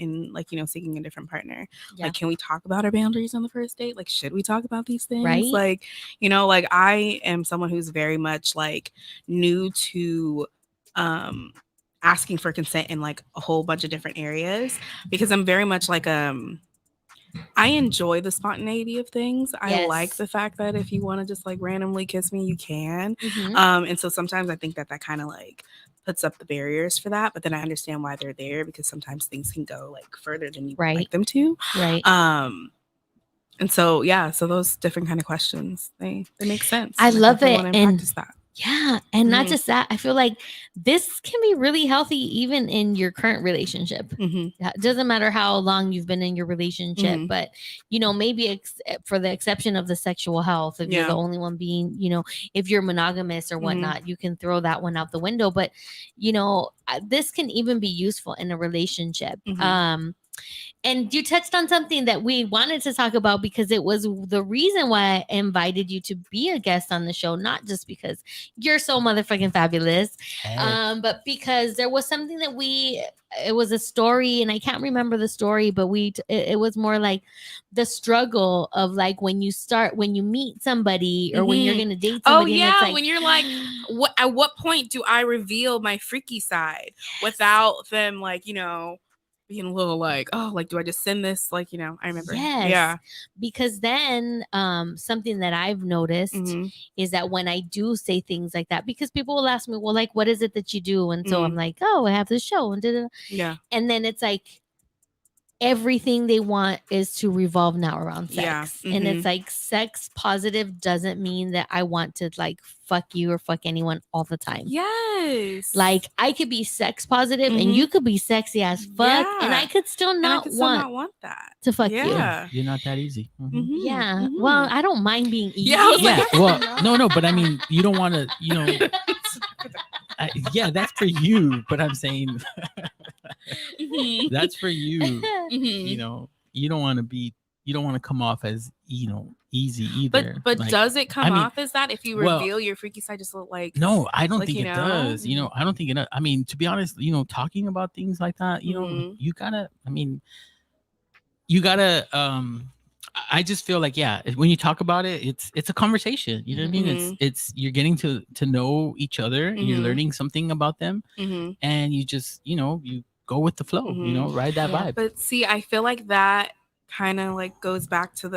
seeking a different partner. Yeah. Like, can we talk about our boundaries on the first date? Like, should we talk about these things? Right. I am someone who's very much new to asking for consent in a whole bunch of different areas, because I'm very much I enjoy the spontaneity of things. I Yes. like the fact that if you want to just randomly kiss me, you can. Mhm. And so sometimes I think that kind of puts up the barriers for that. But then I understand why they're there, because sometimes things can go further than you would Right. like them to. Right. And so, yeah, so those different kind of questions, they make sense. I And love definitely it. wanna And practice that. yeah, and not Mhm. just that, I feel like this can be really healthy even in your current relationship. Mhm. It doesn't matter how long you've been in your relationship, Mhm. but maybe for the exception of the sexual health, if you're Yeah. the only one being, if you're monogamous or Mhm. whatnot, you can throw that one out the window. But this can even be useful in a relationship. Mhm. And you touched on something that we wanted to talk about because it was the reason why I invited you to be a guest on the show, not just because you're so motherfucking fabulous, Heck. but because there was something that it was a story, and I can't remember the story, but it was more like the struggle of like when you meet somebody or when you're Mhm. gonna date Oh, somebody, and it's yeah, like, when you're like, at what point do I reveal my freaky side without them, like, being a little like, "Oh, like, do I just send this?" Like, I remember. yes, Yeah. because then something that I've noticed Mhm. is that when I do say things like that, because people will ask me, well, like, what is it that you do? And so I'm Mhm. like, oh, I have this show, and da-da-da. Yeah. And then it's like everything they want is to revolve now around Yeah. sex. And it's Mhm. like sex positive doesn't mean that I want to like fuck you or fuck anyone all the time. Yes. Like I could be sex positive and Mhm. you could be sexy as fuck, and I Yeah. could still And I not could still want not want that. to fuck you. Yeah. You're not that easy. Mhm. Mhm. Yeah. Mhm. Well, I don't mind being easy. Yeah, I was like, Yeah, you're well, not. no, but I mean, you don't want to, yeah, that's for you. But I'm saying Mhm. that's for you. Mhm. You don't want to you don't want to come off as, easy either. But Like, does it come I mean, off as that if you well, reveal your freaky side? Just look like, no, I don't like, think it does. I don't think it. I mean, to be honest, talking about things like that, Mhm. you gotta. I mean, you gotta. I just feel like, yeah, when you talk about it, it's a conversation. You know what I mean? Mhm. It's you're getting to know each other. You're Mhm. learning something about them, Mhm. and you just you go with the flow. Mhm. Ride that Yeah. vibe. But see, I feel like that kind of like goes back to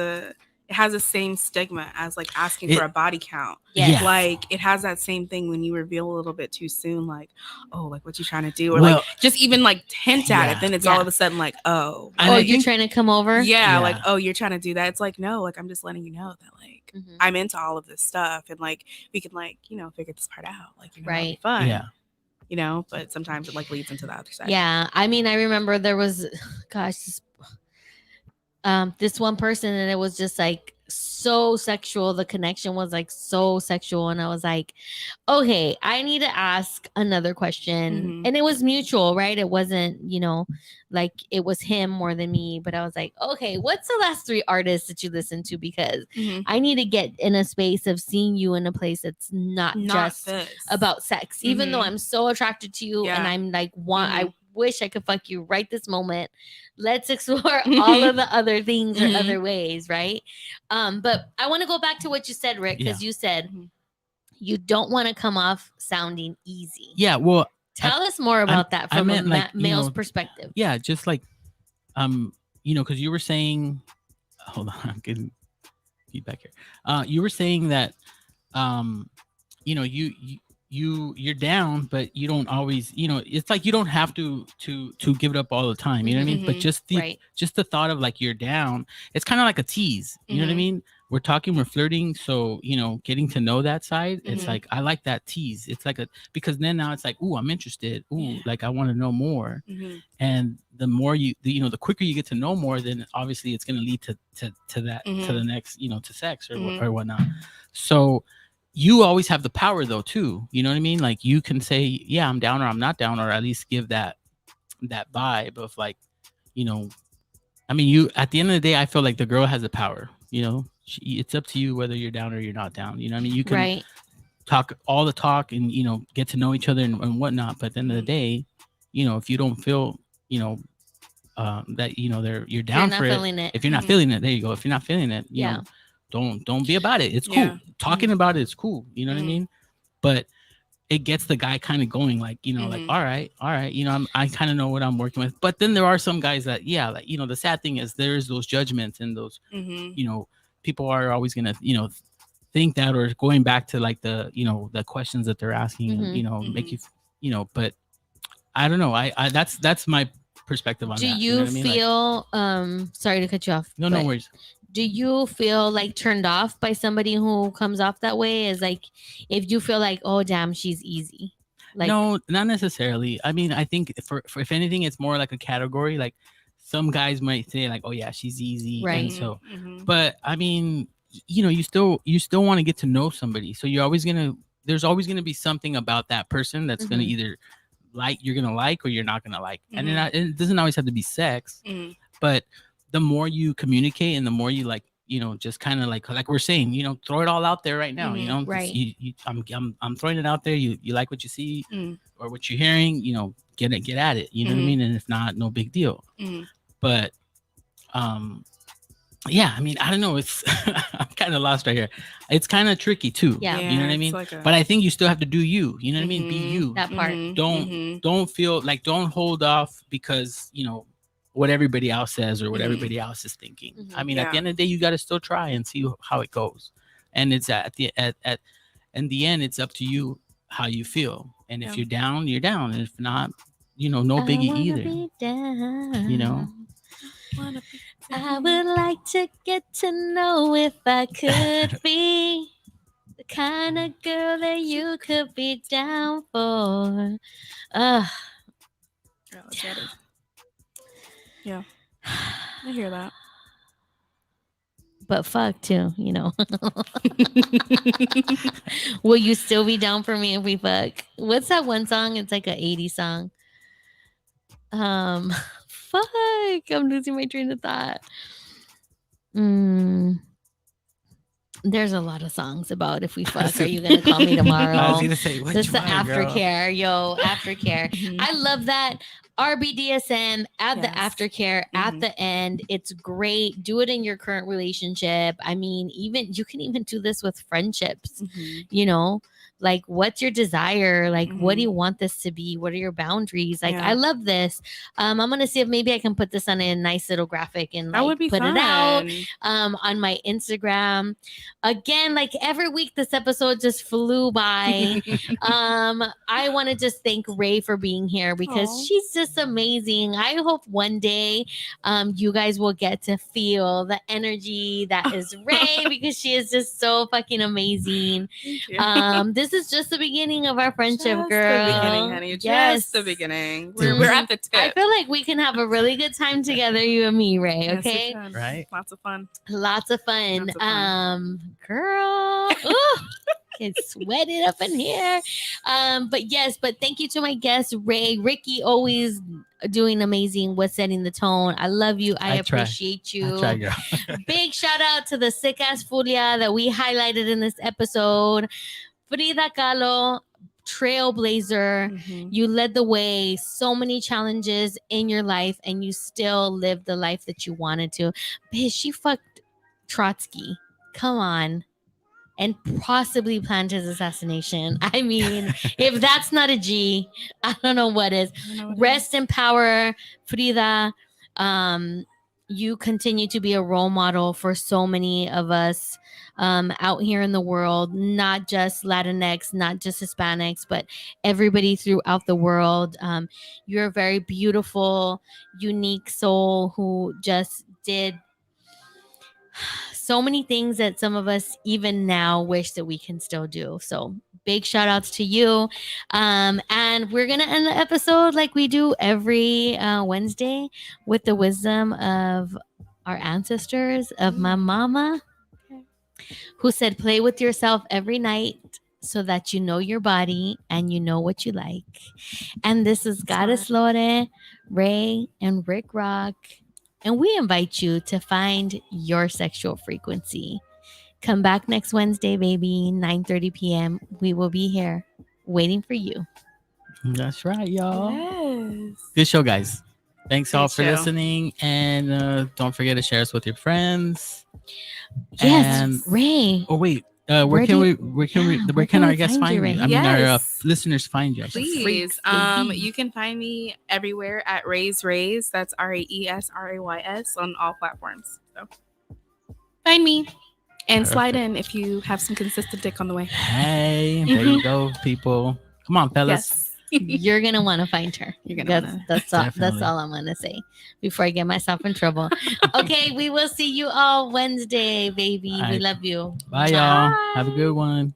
it has the same stigma as like asking for It- a body count. Yes. Yeah. Like it has that same thing when you reveal a little bit too soon, like, oh, like what you trying to do, or Well, like just even like hint at yeah. it. Then it's Yeah. all of a sudden like, oh, And Oh, I you're think- trying to come over? yeah, like, Yeah. oh, you're trying to do that. It's like, no, like I'm just letting you know that like Mhm. I'm into all of this stuff, and like we can like figure this part out, like it'll be Right. fun. Yeah. But sometimes it like leads into the other side. Yeah. I mean, I remember there was, gosh, this one person, and it was just like so sexual. The connection was like so sexual, and I was like, okay, I need to ask another question. Mhm. And it was mutual, right? It wasn't, like it was him more than me, but I was like, okay, what's the last 3 artists that you listened to? Because Mhm. I need to get in a space of seeing you in a place that's not just this. about sex, even though Mhm. I'm so attracted to you and Yeah. I'm like, I Mhm. wish I could fuck you right this moment. Let's explore all of the other things or Mhm. other ways, right? But I want to go back to what you said, Rick, because you said Mhm. you don't want to come off sounding easy. Yeah. Well, Tell us more about that from meant, a like, male's perspective. yeah, just like because you were saying, hold on, I'm getting feedback here. You were saying that you're down, but you don't always, it's like you don't have to give it up all the time. You know what I mean? But Mhm. just the thought of like you're down, it's kind of like a tease. You know what I Mhm. mean? We're talking, we're flirting, so getting to know that side. It's Mhm. like I like that tease. It's like because then now it's like, ooh, I'm interested. Ooh, Yeah. like I want to know more. Mhm. And the more the quicker you get to know more, then obviously it's going to lead to that to Mhm. the next, to sex or Mhm. or whatnot. So you always have the power though too. You know what I mean? Like you can say, yeah, I'm down or I'm not down, or at least give that vibe of like, I mean, you at the end of the day, I feel like the girl has the power. It's up to you whether you're down or you're not down. You know what I mean? You can talk all the talk and get to know each other and whatnot. But at the end of the day, if you don't feel, that you're down for it. If you're not Mhm. feeling it, there you go. If you're not feeling it, Yeah. don't be about it. It's cool. Yeah. Talking about it is cool. You know what I Mhm. mean? But it gets the guy kind of going, like, like, Mhm. all right, I kind of know what I'm working with. But then there are some guys that, yeah, like, the sad thing is there is those judgments and those, Mhm. people are always gonna, think that, or going back to like the, the questions that they're asking, and, Mhm. make you, but I don't know. I that's my perspective on Do that. you know what I mean? Like, feel sorry to cut you off. no but worries. do you feel like turned off by somebody who comes off that way? Is like if you feel like, oh damn, she's easy. Like No, not necessarily. I mean, I think for if anything, it's more like a category. Like some guys might say, like, "Oh yeah, she's easy," Right. and so. Mhm. But I mean, you still want to get to know somebody, so you're always gonna. There's always gonna be something about that person that's gonna Mhm. either you're gonna like or you're not gonna like, and Mhm. it doesn't always have to be sex, Mhm. but the more you communicate and the more you like, just kind of like we're saying, throw it all out there right now. Mhm. Just, Right. I'm throwing it out there. You like what you see Mm. or what you're hearing, get at it. You know what I Mhm. mean? And if not, no big deal. Mhm. But yeah, I mean, I don't know. It's I'm kind of lost right here. It's kind of tricky too. Yeah. You know what I it's mean? like a- But I think you still have to do you. You know what I mean? Be Mhm. you. that part. Mhm. Don't Mhm. don't feel like don't hold off because what everybody else says or what Mhm. everybody else is thinking. Mhm. I mean, at the Yeah. end of the day, you got to still try and see how it goes. And it's at the in the end, it's up to you how you feel. And if Yeah. you're down, you're down. And if not, no I biggie wanna either. be down. You know? Wanna be I would like to get to know if I could be the kind of girl that you could be down for. Yeah, let's get it. Yeah, I hear that. But fuck too, Will you still be down for me if we fuck? What's that one song? It's like an 80s song. Fuck, I'm losing my train of thought. There's a lot of songs about if we fuck. Are you gonna call me tomorrow? I was gonna say, which This is the one, girl? aftercare, yo, aftercare. Mhm. I love that. RBDSM at the Yes. aftercare at Mhm. the end. It's great. Do it in your current relationship. I mean, even you can even do this with friendships. Mhm. Like what's your desire? Like what do Mhm. you want this to be? What are your boundaries? Like Yeah. I love this. I'm gonna see if maybe I can put this on a nice little graphic and That like would be put fun. it out on my Instagram. Again, like every week this episode just flew by. I want to just thank Ray for being here because Aw. she's just amazing. I hope one day you guys will get to feel the energy that is Ray because she is just so fucking amazing. Thank you. This is just the beginning of our friendship, Just girl. the beginning, honey. Yes. Just the beginning. Mhm. We're at the tip. I feel like we can have a really good time together, you and me, Ray. Yes, we Okay, can. Right. Lots of fun. lots of fun. Lots of fun. Girl, ooh, it's sweated up in here. But thank you to my guest Ray, Ricky, always doing amazing with setting the tone. I love you. I I try. appreciate you. I try, girl. Big shout out to the sick ass Folia that we highlighted in this episode. Frida Kahlo, trailblazer. Mhm. You led the way, so many challenges in your life, and you still lived the life that you wanted to. Bitch, she fucked Trotsky. Come on. And possibly planned his assassination. I mean, if that's not a G, I don't know what is. I know it Rest in power, Frida. You continue to be a role model for so many of us out here in the world, not just Latinx, not just Hispanics, but everybody throughout the world. You're a very beautiful, unique soul who just did so many things that some of us even now wish that we can still do. So big shout outs to you. And we're going to end the episode like we do every Wednesday with the wisdom of our ancestors, of my mama, who said, play with yourself every night so that you know your body and you know what you like. And this is Goddess Lore, Ray, and Rick Rock. And we invite you to find your sexual frequency. Come back next Wednesday, baby, 9:30 p.m. We will be here waiting for you. That's right, y'all. Yes. Good show, guys. Thanks all Great for show. listening. And don't forget to share us with your friends. Yes, And- Ray. Oh, wait. Where Where can can our we guests find you, find you? Ray? I mean, our Yes. listeners find you. I should say. Please. baby. You can find me everywhere at Raise. That's RAESRAYS on all platforms. So find me and slide in if you have some consistent dick on the way. Hey, there you go, people. Come on, fellas. Yes. You're gonna want to find her. You're gonna wanna. That's all. That's Definitely. all I'm gonna say before I get myself in trouble. Okay, we will see you all Wednesday, baby. All We right. love you. Bye, y'all. Have a good one.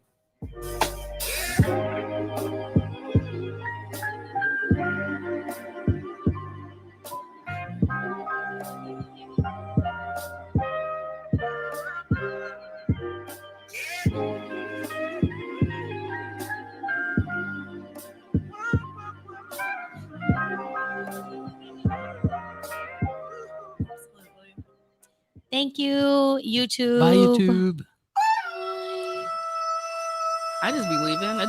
Thank you, YouTube. Bye, YouTube. I just be leaving.